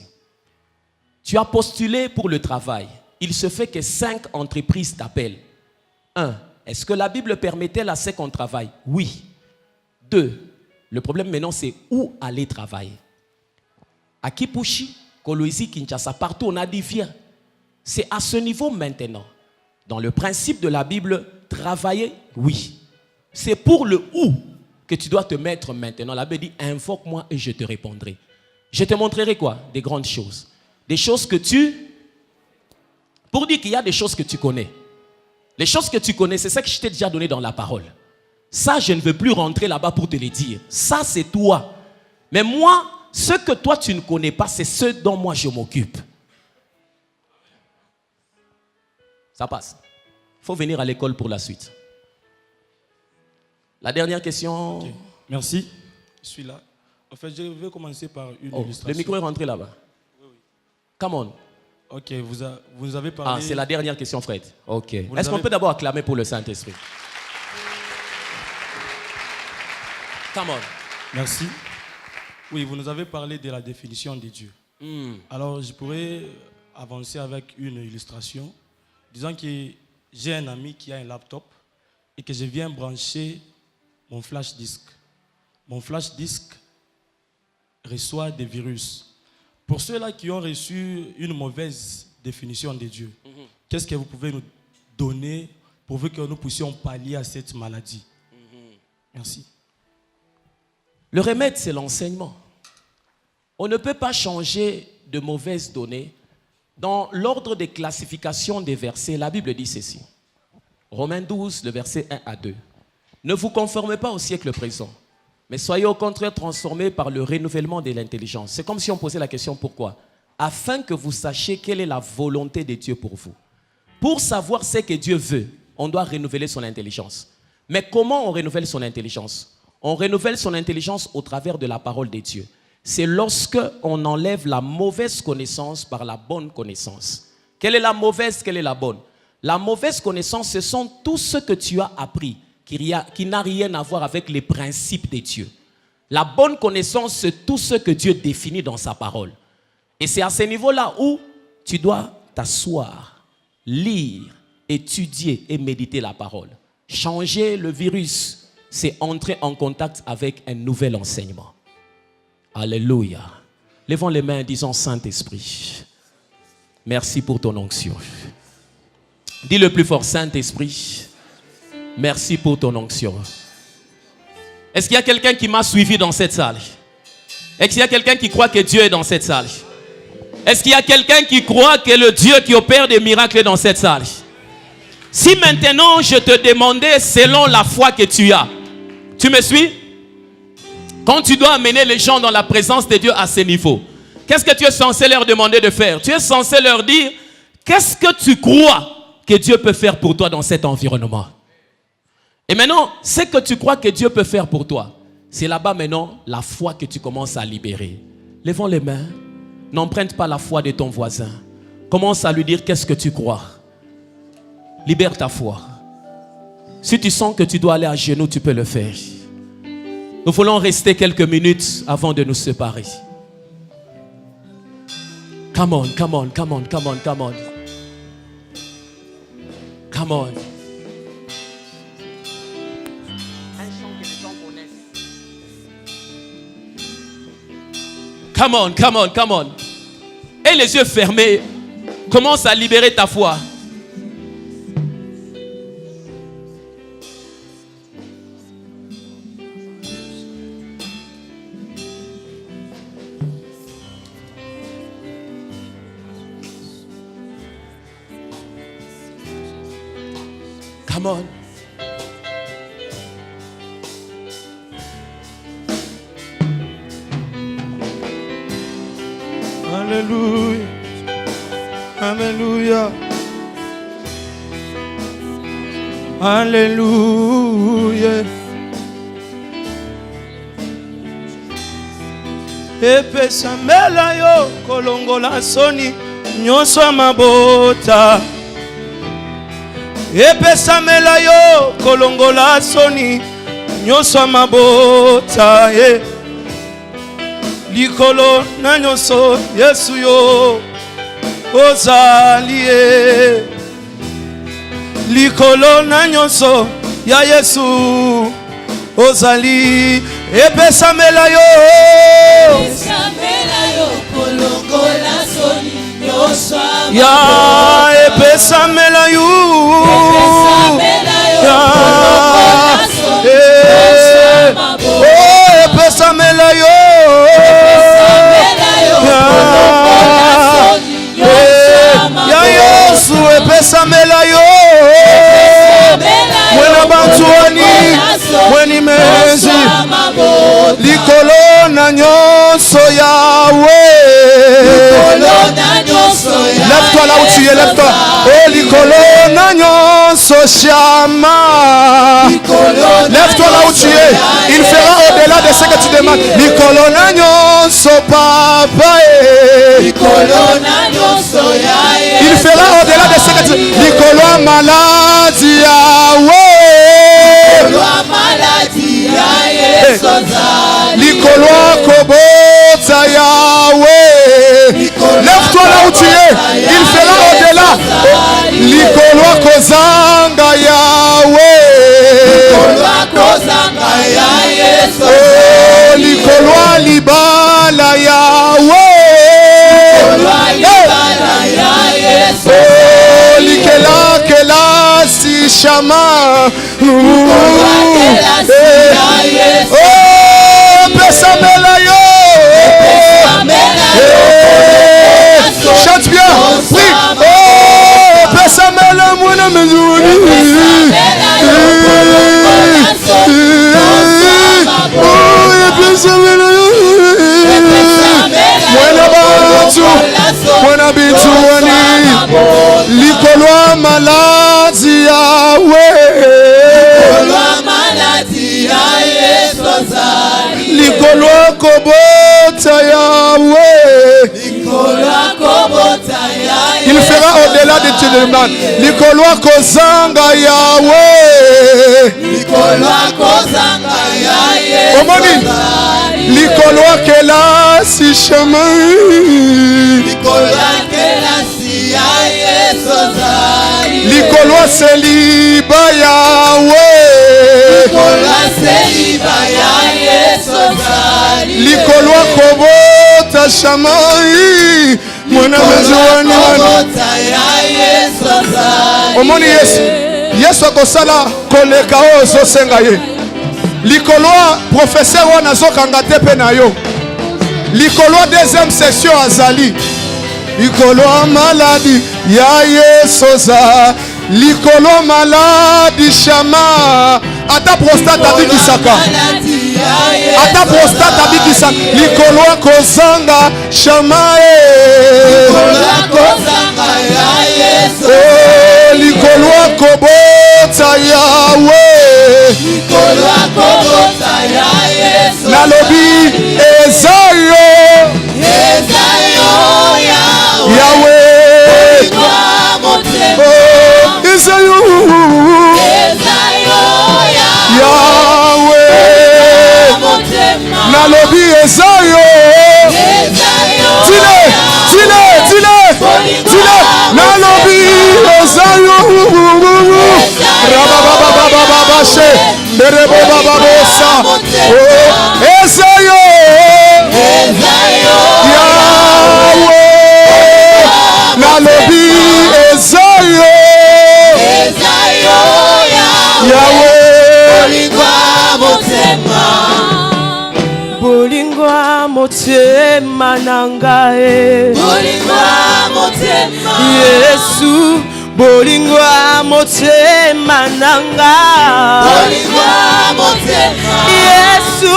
Tu as postulé pour le travail. Il se fait que 5 entreprises t'appellent. 1. Est-ce que la Bible permettait à ce qu'on travaille? Oui. 2. Le problème maintenant, c'est où aller travailler. À Kipushi, Kolwezi, Kinshasa, partout on a dit viens. C'est à ce niveau maintenant. Dans le principe de la Bible, travailler, oui. C'est pour le où que tu dois te mettre maintenant. La Bible dit, invoque-moi et je te répondrai. Je te montrerai quoi? Des grandes choses. Des choses que tu... Pour dire qu'il y a des choses que tu connais. Les choses que tu connais, c'est ça que je t'ai déjà donné dans la parole. Ça, je ne veux plus rentrer là-bas pour te le dire. Ça, c'est toi. Mais moi, ce que toi, tu ne connais pas, c'est ce dont moi, je m'occupe. Ça passe. Il faut venir à l'école pour la suite. La dernière question. Okay. Merci. Je suis là. En fait, je vais commencer par une illustration. Le micro est rentré là-bas. Oui. Come on. Ok, vous avez parlé... Ah, c'est la dernière question, Fred. Ok. Est-ce qu'on peut d'abord acclamer pour le Saint-Esprit? Come on. Merci. Oui, vous nous avez parlé de la définition de Dieu. Alors, je pourrais avancer avec une illustration. Disons que j'ai un ami qui a un laptop et que je viens brancher mon flash disk. Mon flash disk reçoit des virus. Pour ceux-là qui ont reçu une mauvaise définition de Dieu, qu'est-ce que vous pouvez nous donner pour que nous puissions pallier à cette maladie? Merci. Le remède, c'est l'enseignement. On ne peut pas changer de mauvaises données. Dans l'ordre de classification des versets, la Bible dit ceci. Romains 12, le verset 1 à 2. Ne vous conformez pas au siècle présent, mais soyez au contraire transformés par le renouvellement de l'intelligence. C'est comme si on posait la question pourquoi? Afin que vous sachiez quelle est la volonté de Dieu pour vous. Pour savoir ce que Dieu veut, on doit renouveler son intelligence. Mais comment on renouvelle son intelligence? On renouvelle son intelligence au travers de la parole de Dieu. C'est lorsque on enlève la mauvaise connaissance par la bonne connaissance. Quelle est la mauvaise, quelle est la bonne? La mauvaise connaissance, ce sont tout ce que tu as appris qui n'a rien à voir avec les principes de Dieu. La bonne connaissance, c'est tout ce que Dieu définit dans sa parole. Et c'est à ce niveau-là où tu dois t'asseoir, lire, étudier et méditer la parole. Changer le virus, c'est entrer en contact avec un nouvel enseignement. Alléluia. Levons les mains, disons Saint-Esprit, merci pour ton onction. Dis le plus fort, Saint-Esprit, merci pour ton onction. Est-ce qu'il y a quelqu'un qui m'a suivi dans cette salle? Est-ce qu'il y a quelqu'un qui croit que Dieu est dans cette salle? Est-ce qu'il y a quelqu'un qui croit que le Dieu qui opère des miracles est dans cette salle? Si maintenant je te demandais selon la foi que tu as, tu me suis? Quand tu dois amener les gens dans la présence de Dieu à ce niveau, qu'est-ce que tu es censé leur demander de faire? Tu es censé leur dire, qu'est-ce que tu crois que Dieu peut faire pour toi dans cet environnement? Et maintenant, ce que tu crois que Dieu peut faire pour toi, c'est là-bas maintenant la foi que tu commences à libérer. Levons les mains. N'emprunte pas la foi de ton voisin. Commence à lui dire qu'est-ce que tu crois. Libère ta foi. Si tu sens que tu dois aller à genoux, tu peux le faire. Nous voulons rester quelques minutes avant de nous séparer. Come on, come on, come on, come on, come on. Come on. Come on, come on, come on. Et les yeux fermés, commence à libérer ta foi. Come on. Alléluia, Alléluia, Alléluia. Epesa mela yo kolongola soni nyonso ya mabota. Epesa mela yo kolongola soni nyonso ya mabota. Likolo na nyonso Yesu yo ozali. Likolo na nyonso ya Yesu ozali. Epesamela yo kolongola soni nyonso ya epesamela yo kolongola soni epesamela yo ya Yesu epesamela yo mwena bantuani mweni mezi likolo na nyonso yawe. Lève-toi là où tu es, lève-toi. Oh likolo na nyonso shama. Lève-toi là où tu es. Il fera au-delà de ce que tu demandes. Likolo na nyonso papa. Il fera au-delà de ce que tu demandes. Likolo maladie yawe. Likolo kobota yawe. Lève-toi là où tu es. Il fera au-delà. Likolo kozanga yawe. Oh likolo libala yawe. Oh likela kela si shama. Oh pesamela yo. Chante bien, prie. Oh pesamela mwana mezuni. Mwana batu, mwana bituani, likolwa malazi yawe. Likolwa kobota yawe. Il fera au-delà de tes demandes. Likolwa kozanga yawe. Omoni, likolwa kelasi chemin. Likolwa seliba yawe. Likolwa kobota shamai. Mwana mezuani omoni Yesu. Yesu akosala koleka o zosenga ye. Likolwa professeur wana zokanga te pe na yo. Likolwa deuxième session azali. Likolwa maladi ya Yesoza. Likolwa maladi shama. Ata prostate abikisaka. Ata prostate abikisaka. Likolwa kozanga shama. Likolwa kobota yawe. Nalobi ezayo yawe. Ezayo yawe. Nalobi ezayo. Tile nalobi ezayo. Rabababababashe berebobababosa. Ezayo yawe. Nalobi ezayo yawe. Bolingwa motema nangae. Yesu bolingwa motema nanga. Yesu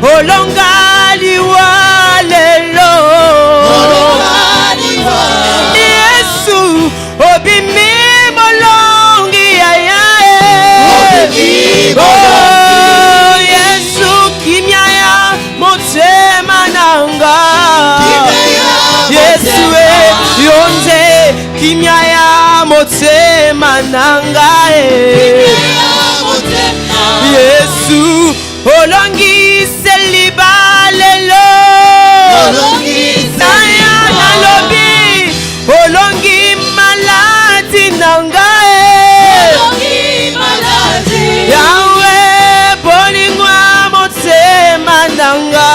olongali walelo. Yesu obimi molongi ayae. Oh Yesu kimyaya motema nanga. Yesu yonze kimyaya motema nanga. Yesu olongi selibalelo. Naya nalobi olongi maladi nanga. Yawe bolingwa motema nanga.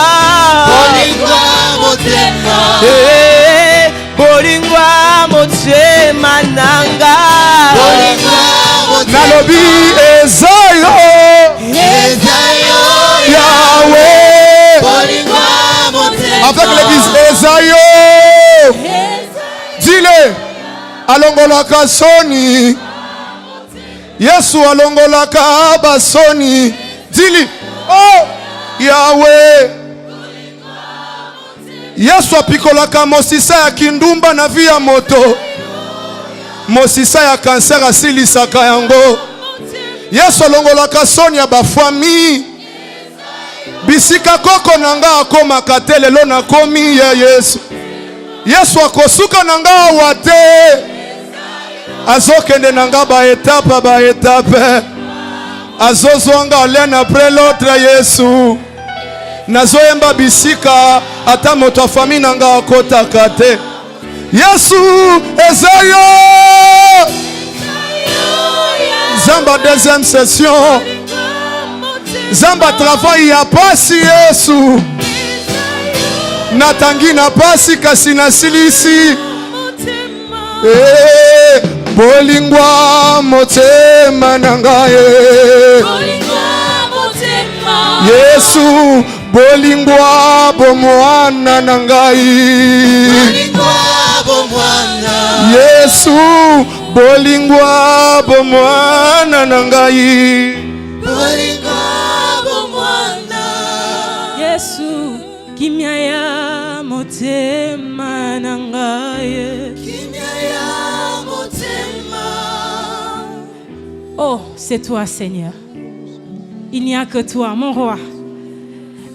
Bolingwa motema nanga. Nalobi ezayo yawe. Avec l'église ezayo. Dile alongolaka soni. Yesu alongolaka basoni. Dili oh yawe. Yesu apikolaka mosisa ya kindumba na via moto. Mosisa ya cancer asilisaka yango. Yesu alongolaka soni ya bafami. Bisika koko nanga akomaka te lelo nakomi ya Yesu. Yesu akosuka nanga wate. Azokende nanga ba etape. Azozwanga l'un après l'autre Yesu. Nazoyemba bisika ata moto wa famille nanga akotaka te. Yesu ezayo. Zamba deuxième session. Zamba travail ya pasi Yesu. Natangi na pasi kasi na silisi. Bolingwa motema nangaye. Yesu bolingwa bomwana nangai. Yesu bolingwa bomwana na ngai Yesu kimia ya motema na ngai. Oh, c'est toi, Seigneur. Il n'y a que toi, mon roi.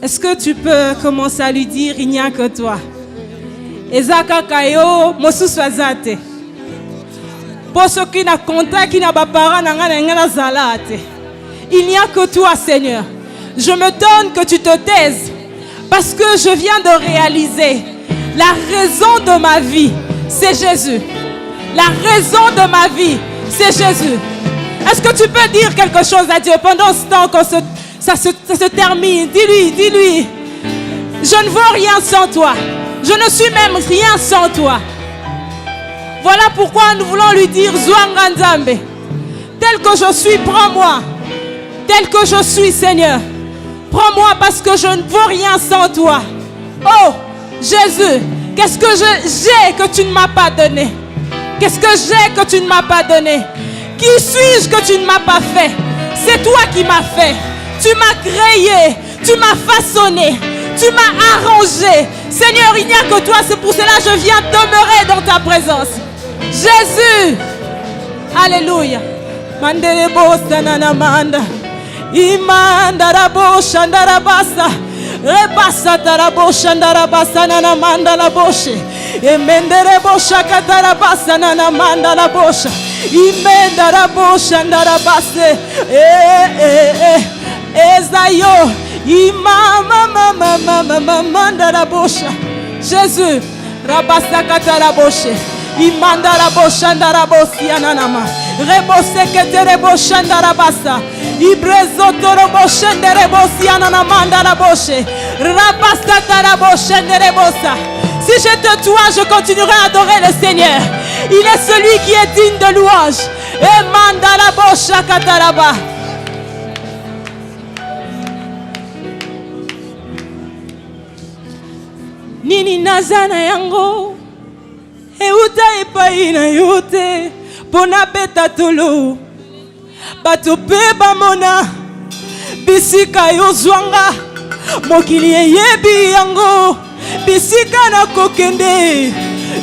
Est-ce que tu peux commencer à lui dire, il n'y a que toi? Ezaka kayo mosuswazate. Poso qui na contact qui na bapara na ngana zalate. Il n'y a que toi, Seigneur. Je me donne que tu te taises parce que je viens de réaliser la raison de ma vie, c'est Jésus. La raison de ma vie, c'est Jésus. Est-ce que tu peux dire quelque chose à Dieu pendant ce temps quand ça se termine? Dis-lui. Je ne veux rien sans toi. Je ne suis même rien sans toi. Voilà pourquoi nous voulons lui dire, Zwanga Nzambe, tel que je suis, prends-moi. Tel que je suis, Seigneur. Prends-moi parce que je ne veux rien sans toi. Oh, Jésus, qu'est-ce que j'ai que tu ne m'as pas donné? Qu'est-ce que j'ai que tu ne m'as pas donné? Qui suis-je que tu ne m'as pas fait? C'est toi qui m'as fait. Tu m'as créé, tu m'as façonné, tu m'as arrangé. Seigneur, il n'y a que toi, c'est pour cela que je viens demeurer dans ta présence. Jésus, alléluia. Mandelebo sanana manda, imanda rabo shandara basa, rebasa tarabo shandara basa nana manda la boshe, emenderebo shakatara basa nana manda la bosha, imenda rabo shandara base, ezayo, imama manda la bosha, Jésus, rabasa katara boshe. Imandara boshandara bosiananama rebose ketere boshandara basa ibrezo toro boshendere bosianana mandara boshe rabasa tara boshendere bosa. Si je te dois, je continuerai à adorer le Seigneur. Il est celui qui est digne de louange. Et mandara bosha kataraba. Nini nazana yango euta epai na yo te pona beta tolo bato pe bamona bisika yo zwanga mokili eyebi yango bisika na kokende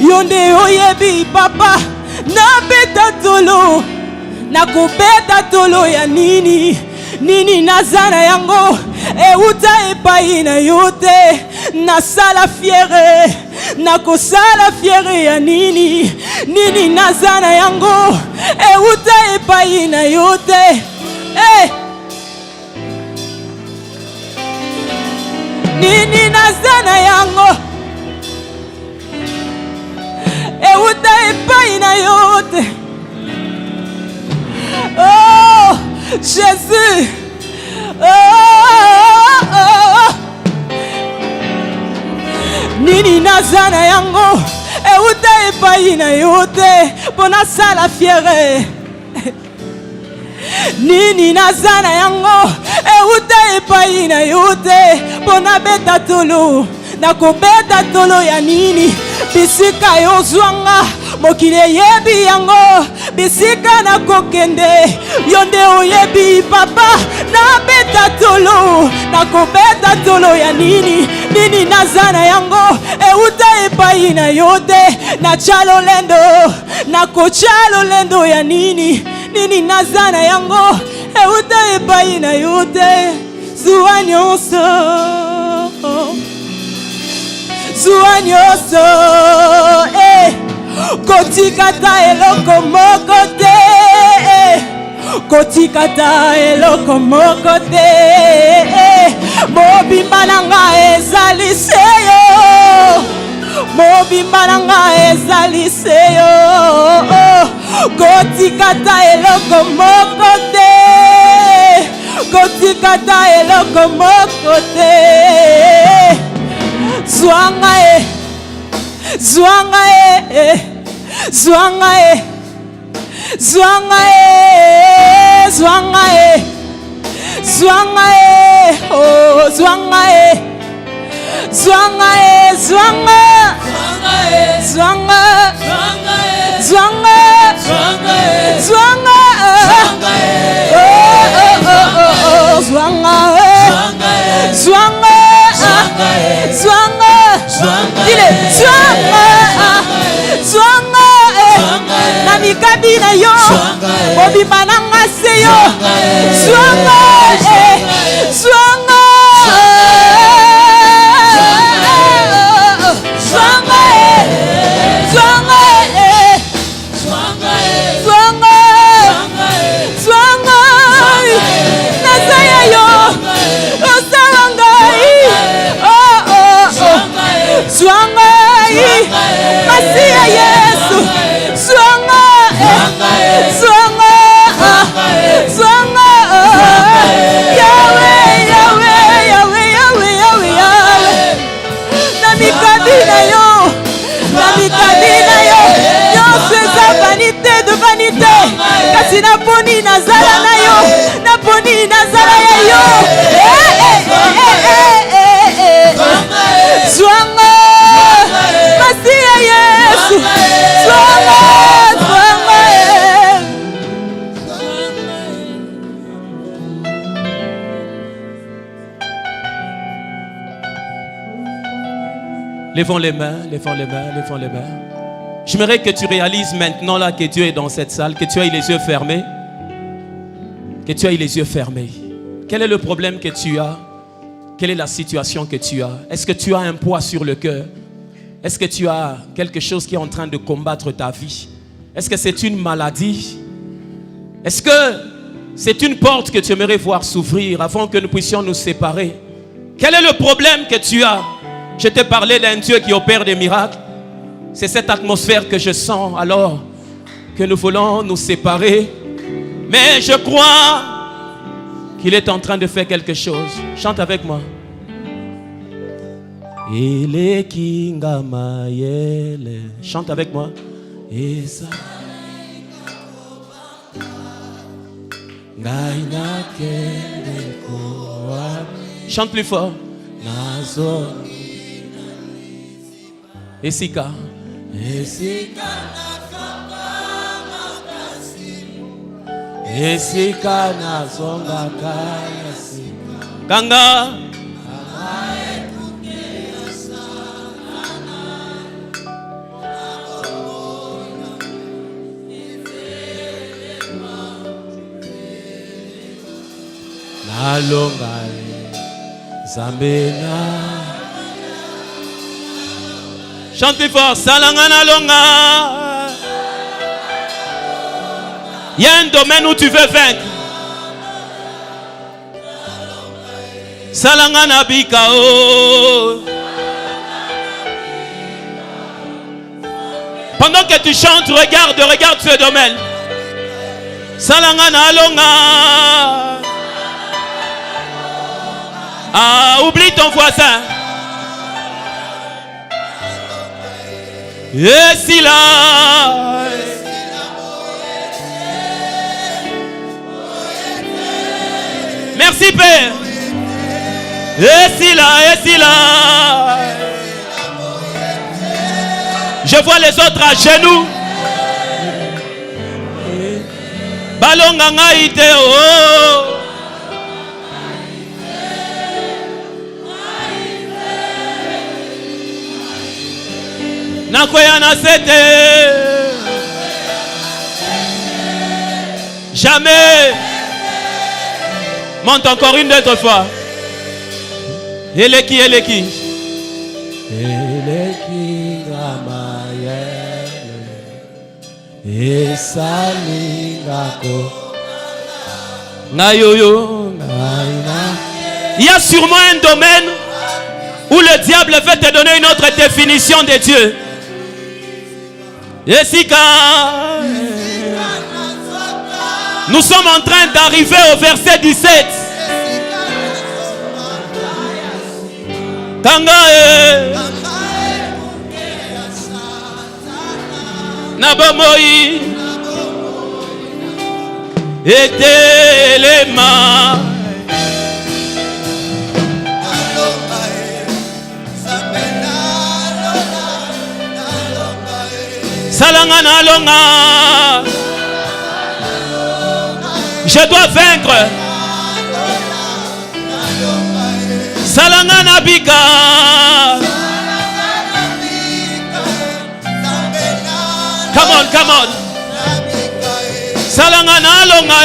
yo nde oyebi papa na beta tolo na kobeta tolo ya nini nazana yango euta epai na yo te nasala fiere nakosala fiere ya nini nazana yango euta epai na yo te nini nazana yango euta epai na yo te. Oh Jésus, nini nazana yango euta epai na yo te pona sala fiere. Nini nazana yango euta epai na yo te pona beta tolo na kobeta tolo ya nini bisika yo zwanga mokili eyebi yango bisika na kokende yo nde oyebi papa na beta tolo na kobeta tolo ya nini nazana yango euta epai na yo te na chalo lendo na kochalo lendo ya nini nazana yango euta epai na yo te zuwa nyonso kotikata eloko moko te kotikata eloko moko te mobimba nanga ezali seyo mobimba nanga ezali seyo kotikata eloko moko te kotikata eloko moko te zwanga zwanga zwanga zwanga zwanga zwanga oh zwanga Zwanga zwanga zwanga zwanga zwanga zwanga zwanga zwanga dile zwanga zwanga na mikabi na yo obima na ngase yo zwanga zwanga zwanga zwanga zwanga zwanga nazaya yo osawanga zwanga masia Yesu zwanga zwanga zwanga Yahweh Yahweh Yahweh Yahweh Yahweh Yahweh na mikabina yo yo seza vanité de vanité kasi naponi nazala na yo naponi nazala ya yo zwanga masia Yesu zwanga zwanga Levons les mains, levons les mains, levons les mains. J'aimerais que tu réalises maintenant là que Dieu est dans cette salle, que tu aies les yeux fermés. Que tu aies les yeux fermés. Quel est le problème que tu as? Quelle est la situation que tu as? Est-ce que tu as un poids sur le cœur? Est-ce que tu as quelque chose qui est en train de combattre ta vie? Est-ce que c'est une maladie? Est-ce que c'est une porte que tu aimerais voir s'ouvrir avant que nous puissions nous séparer? Quel est le problème que tu as? Je t'ai parlé d'un Dieu qui opère des miracles. C'est cette atmosphère que je sens alors que nous voulons nous séparer. Mais je crois qu'il est en train de faire quelque chose. Chante avec moi. Ele kinga mayele. Chante avec moi. Chante plus fort. Esika. Esika na songa kayasi. Kanga. Nalonga Zambena. Chante plus fort. Salangana longa. Il y a un domaine où tu veux vaincre. Salangana bikao. Pendant que tu chantes, regarde ce domaine. Salangana longa. Ah, oublie ton voisin. Et si là. Merci Père. Et si là. Je vois les autres à genoux. Balonganga ite oh. Nakoyana c'était. Jamais. Monte encore une autre fois. Eleki. Eleki gamayele. Esalingako. Nayoyo. Il y a sûrement un domaine où le diable veut te donner une autre définition de Dieu. Esika. Nous sommes en train d'arriver au verset 17. Tangae Nabomoi Etelema Salangana longa. Je dois vaincre. Salangana bika. Come on, come on. Salangana longa.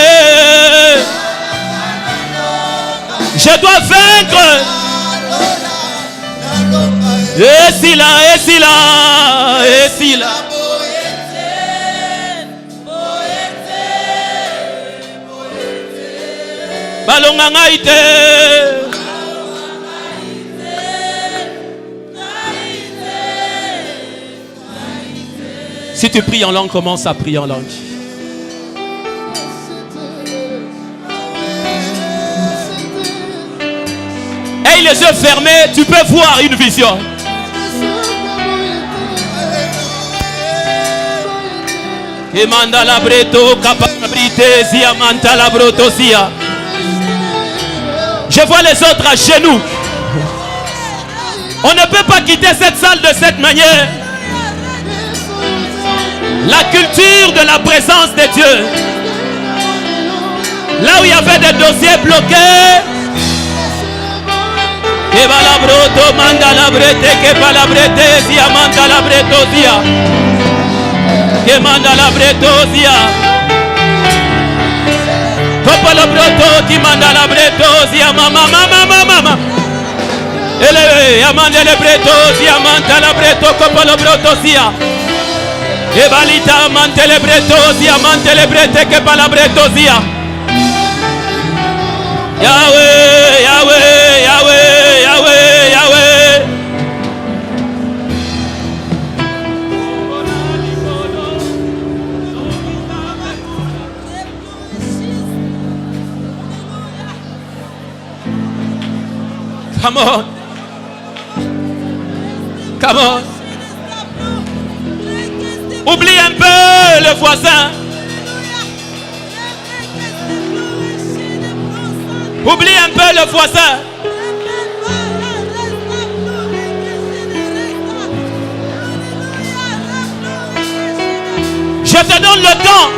Je dois vaincre. Et si là, et si là, et si là. Balonga ngaite. Si tu pries en langue, commence à prier en langue. Et les yeux fermés, tu peux voir une vision. Emanda la breto, capabrité, zia manta la brotosia. Je vois les autres à genoux. On ne peut pas quitter cette salle de cette manière. La culture de la présence de Dieu. Là où il y avait des dossiers bloqués. Que va la broto, manda la brete, que va la brete, zia manda la bretosia. Que manda la bretosia. Copa la broto, qui manda la bretosia, mama, mama, mama, mama. Ele, amande le bretosia, manda la breto, copa la brotosia. Evalita, mante le bretosia, mante le brete, que pa la bretosia. Yahweh, Yahweh, Yahweh, Yahweh, Yahweh. Come on. Come on. Oublie un peu le voisin. Oublie un peu le voisin. Je te donne le temps.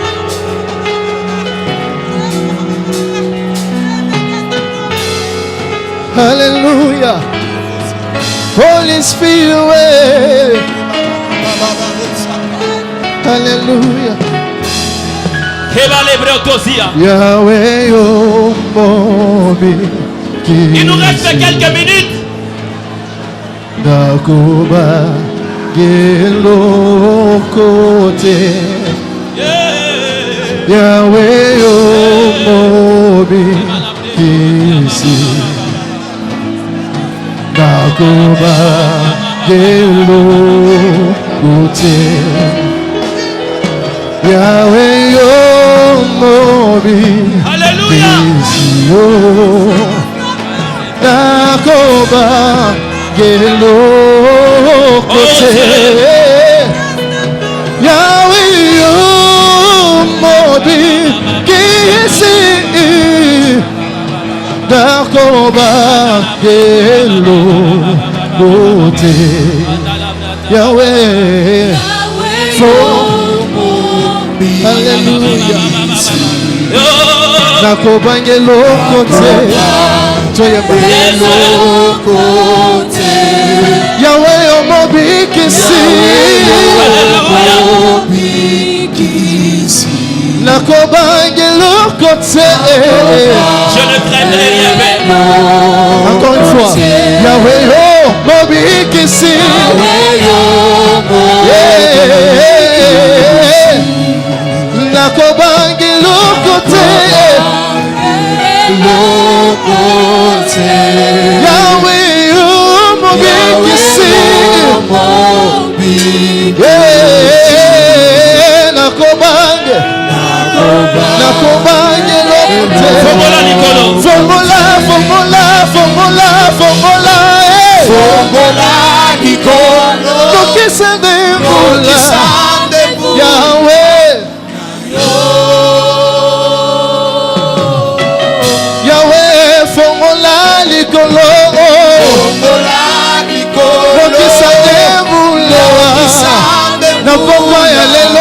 Hallelujah. Holy Spirit. Hallelujah. Yahweh, oh, il nous reste quelques minutes. Dakuba gelo kote. Yahweh, oh, mobi kisi. Dakuba gelo kote. Yahweh, oh, mobi. Alléluia. Dakoba gelo kote. Yahweh, oh, mobi kisi. Dakoba gelo kote. Yahweh, hallelujah. Nakobangelo kote. Toya belo kote. Yahweh omobi kisi. Nakobangelo kote. Je ne craindrai rien. Encore une fois. Yahweh omobi kisi. Nakobangelo kote. Yahweh, mobi kisi. Nakobange. Nakobange lokote. Formola Nicolo. Formola, formola, formola, formola. Formola Nicolo. Lokisa de bola. Yahweh. Yahweh, formola Nicolo. Formola Nicolo. Lokisa de bola. Na pokwa ya lelo.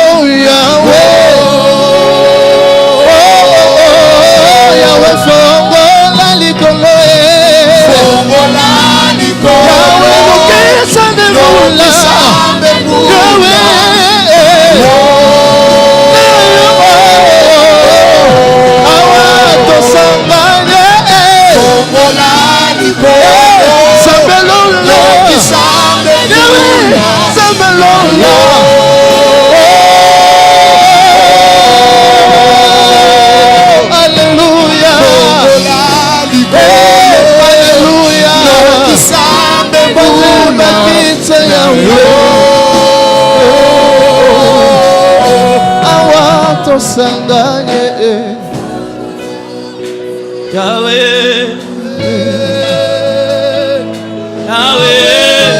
tosanganye Yahweh, Yahweh.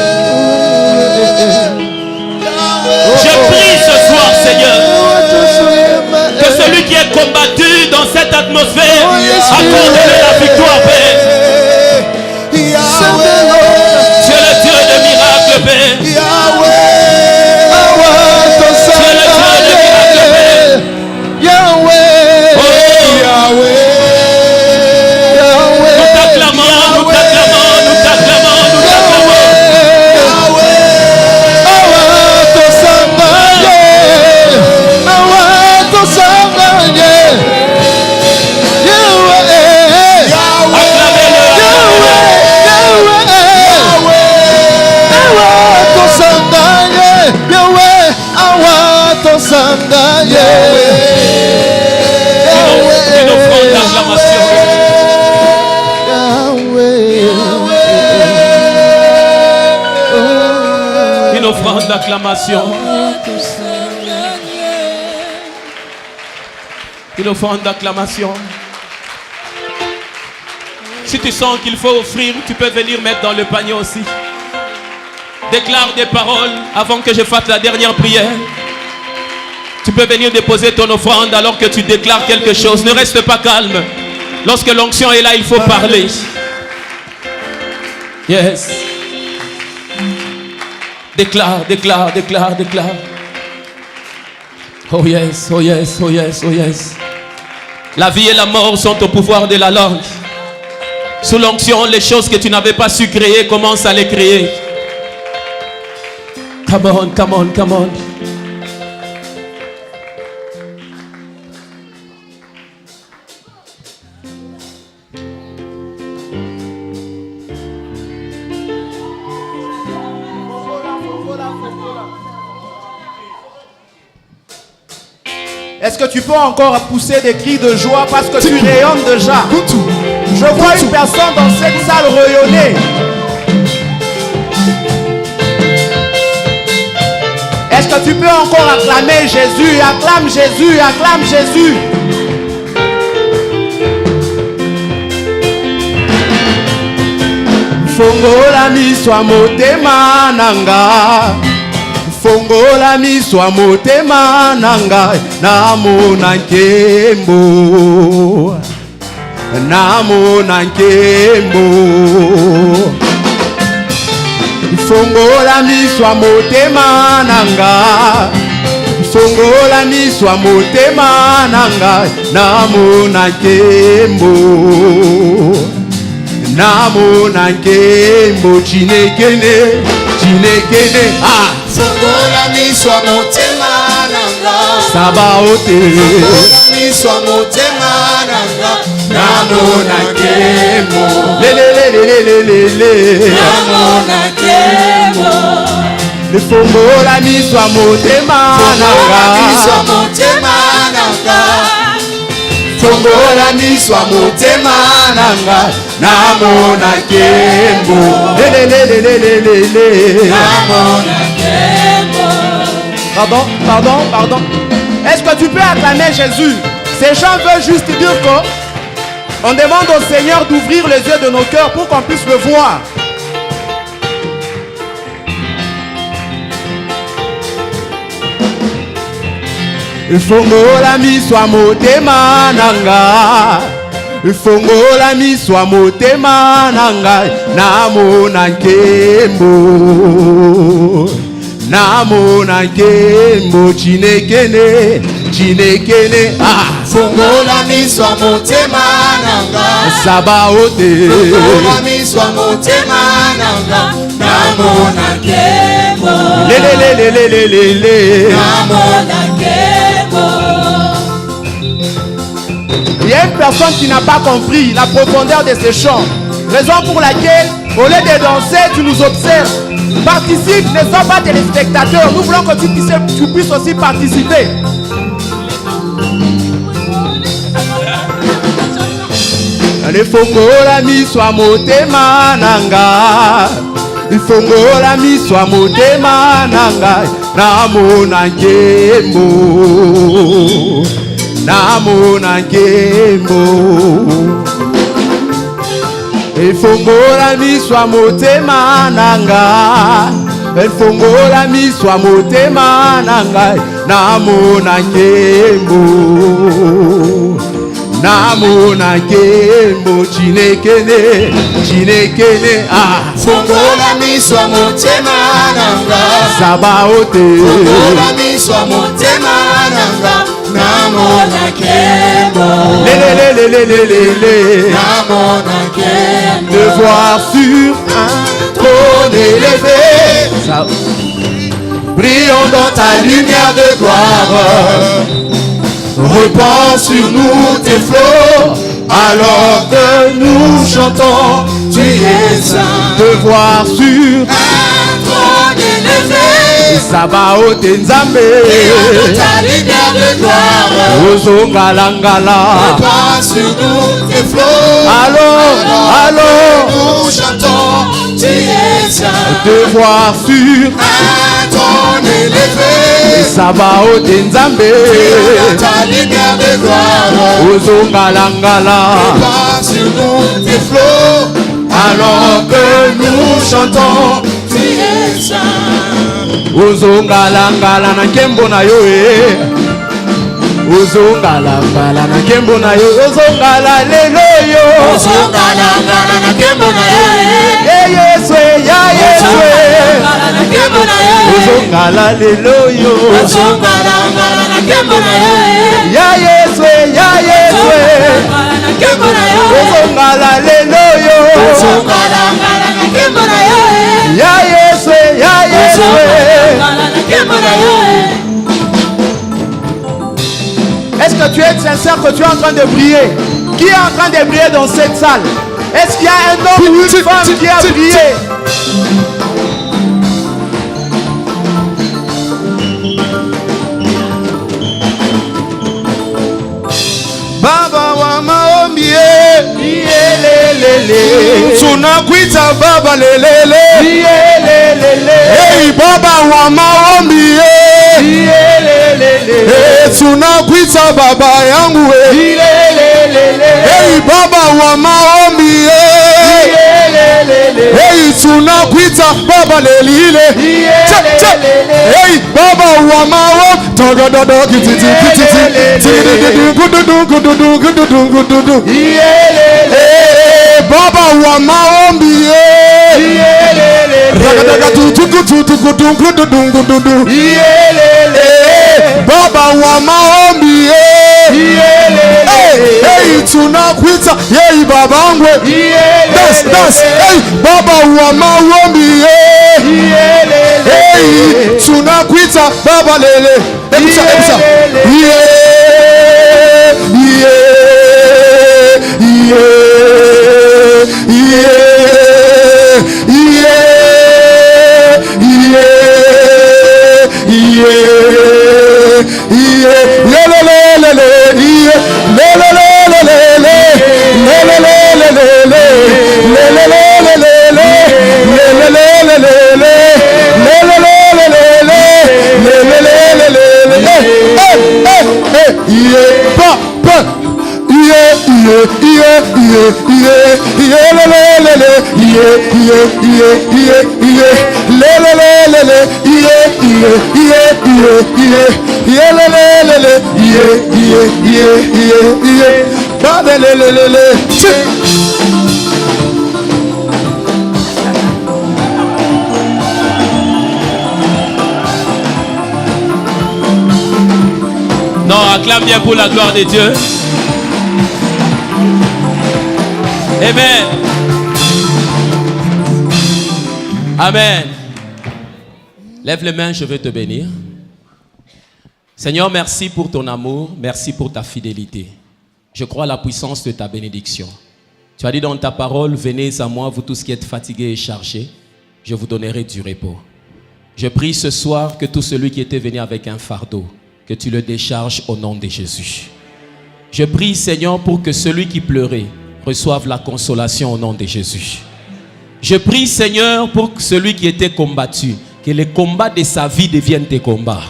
Je prie ce soir, Seigneur, que celui qui est combattu dans cette atmosphère accorde-lui la victoire, Père. Tu es le Dieu de miracles, Père. Tu es le Dieu de miracles, Père. Yahweh, Yahweh. Nous t'acclamons, nous t'acclamons, nous t'acclamons, nous t'acclamons. Une offrande d'acclamation. Une offrande d'acclamation. Une offrande d'acclamation. Si tu sens qu'il faut offrir, tu peux venir mettre dans le panier aussi. Déclare des paroles avant que je fasse la dernière prière. Tu peux venir déposer ton offrande alors que tu déclares quelque chose. Ne reste pas calme. Lorsque l'onction est là, il faut parler. Yes. Déclare, déclare, déclare, déclare. Oh yes, oh yes, oh yes, oh yes. La vie et la mort sont au pouvoir de la langue. Sous l'onction, les choses que tu n'avais pas su créer, commence à les créer. Come on, come on, come on. Est-ce que tu peux encore pousser des cris de joie parce que tu rayonnes déjà? Je vois une personne dans cette salle rayonner. Est-ce que tu peux encore acclamer Jésus? Acclame Jésus, acclame Jésus. Fongola miswa motema nanga, fongola miswa motema nanga, namona nkembo, namona nkembo. Fongola miswa motema nanga, fongola miswa motema nanga, namona nkembo, namona nkembo. Chinekene, chinekene, ah. Fongola miswa motema nanga, Sabaote, fongola miswa motema nanga, namona nkembo, lelelelelelele, namona nkembo. Fongola miswa motema nanga, miswa motema nanga, fongola miswa motema nanga, namona nkembo, lelelelelelele, namona nkembo. Pardon, pardon, pardon. Est-ce que tu peux acclamer Jésus? Ces gens veulent juste dire que on demande au Seigneur d'ouvrir les yeux de nos cœurs pour qu'on puisse le voir. Fongola miswa motema nanga, fongola miswa motema nanga, namona nkembo, namona nkembo. Chinekene, chinekene, ah. Fongola miswa motema nanga, Sabaote, fongola miswa motema nanga, namona nkembo, lelelelelelele, namona nkembo. Il y a une personne qui n'a pas compris la profondeur de ces chants. Raison pour laquelle, au lieu de danser, tu nous observes. Participe, ne sois pas téléspectateur. Nous voulons que tu puisses aussi participer. Fongola miswa motema nanga, fongola miswa motema nanga, namona nkembo, namona nkembo efongola miswa motema nanga efongola miswa motema nanga namona nkembo chinekene fongola miswa motema nanga Sabaote fongola miswa motema nanga namona nkembo namona nkembo de voir sur un trône élevé brillons dans ta lumière de gloire. Répands sur nous tes flots, alors que nous chantons, tu es saint. De voir sur un trône élevé, Sabaote Nzambe, brillons dans ta lumière de gloire. Ozongalangala, répands sur nous tes flots, alors que nous chantons, tu es saint. De voir sur un trône élevé, Sabaote Nzambe, brillons dans ta lumière de gloire. Ozongalangala, répands sur nous tes flots, alors que nous chantons, tu es saint. Ozongalangala na nkembo na yo Ozongalangala na nkembo na yo Ozongala lelo yo Ozongalangala na nkembo na yo Yesu Ozongalangala na nkembo na yo Ozongala lelo yo Ozongalangala na nkembo na yo Yesu Ozongalangala na nkembo na yo Ozongala lelo yo Ozongalangala na nkembo na yo Yesu Ozongalangala na nkembo na yo. Est-ce que tu es sincère que tu es en train de prier? Qui est en train de prier dans cette salle? Est-ce qu'il y a un homme ou une femme qui a prié? Baba wa maombi tunakuita baba lelele hey baba wa maombi tunakuita baba yangu hey baba wa maombi hey tunakuita baba lelile hey baba wa maombi togododo kititi baba wa maombi baba wa maombi hey tunakuita hey baba ngwe dance hey baba wa maombi hey tunakuita baba lele ebusa Non, acclame bien pour la gloire de Dieu. Amen. Amen. Lève les mains, je veux te bénir. Seigneur, merci pour ton amour, merci pour ta fidélité. Je crois à la puissance de ta bénédiction. Tu as dit dans ta parole, venez à moi, vous tous qui êtes fatigués et chargés, je vous donnerai du repos. Je prie ce soir que tout celui qui était venu avec un fardeau, que tu le décharges au nom de Jésus. Je prie, Seigneur, pour que celui qui pleurait reçoive la consolation au nom de Jésus. Je prie, Seigneur, pour que celui qui était combattu, que les combats de sa vie deviennent tes combats.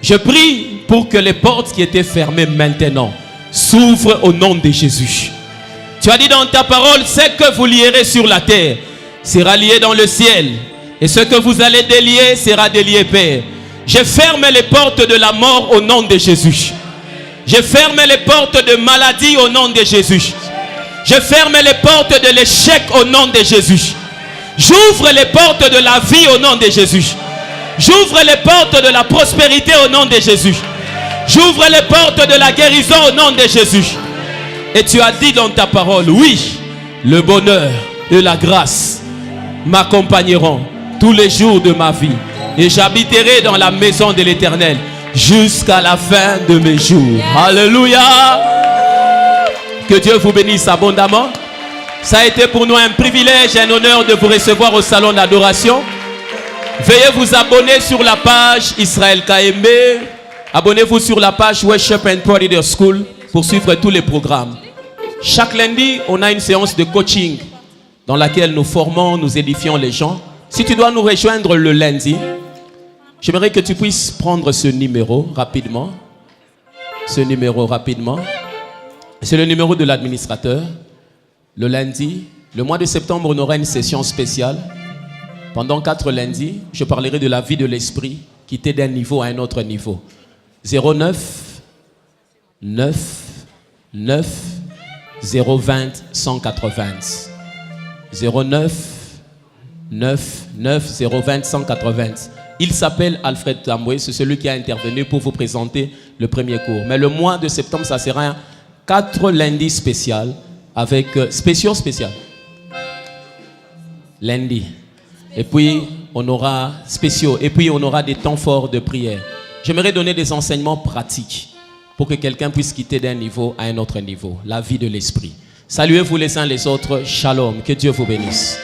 Je prie pour que les portes qui étaient fermées maintenant s'ouvrent au nom de Jésus. Tu as dit dans ta parole, ce que vous lierez sur la terre sera lié dans le ciel. Et ce que vous allez délier sera délié, Père. Je ferme les portes de la mort au nom de Jésus. Je ferme les portes de maladie au nom de Jésus. Je ferme les portes de l'échec au nom de Jésus. J'ouvre les portes de la vie au nom de Jésus. J'ouvre les portes de la prospérité au nom de Jésus. J'ouvre les portes de la guérison au nom de Jésus. Et tu as dit dans ta parole, oui, le bonheur et la grâce m'accompagneront tous les jours de ma vie. Et j'habiterai dans la maison de l'Éternel jusqu'à la fin de mes jours. Alléluia. Que Dieu vous bénisse abondamment. Ça a été pour nous un privilège et un honneur de vous recevoir au salon d'adoration. Veuillez vous abonner sur la page Israël KMB. Abonnez-vous sur la page Worship and Prayer Leader School pour suivre tous les programmes. Chaque lundi, on a une séance de coaching dans laquelle nous formons, nous édifions les gens. Si tu dois nous rejoindre le lundi, j'aimerais que tu puisses prendre ce numéro rapidement. Ce numéro rapidement. C'est le numéro de l'administrateur. Le lundi, le mois de septembre, on aura une session spéciale. Pendant 4 lundis, je parlerai de la vie de l'esprit qui t'aide d'un niveau à un autre niveau. 09 9 9 020 180. 09 9 9 020 180. Il s'appelle Alfred Tamboué, c'est celui qui a intervenu pour vous présenter le premier cours. Mais le mois de septembre, ça sera 4 lundis spéciaux avec spéciaux. Lundi. Et puis on aura spéciaux. Et puis on aura des temps forts de prière. J'aimerais donner des enseignements pratiques pour que quelqu'un puisse quitter d'un niveau à un autre niveau. La vie de l'esprit. Saluez-vous les uns les autres. Shalom. Que Dieu vous bénisse.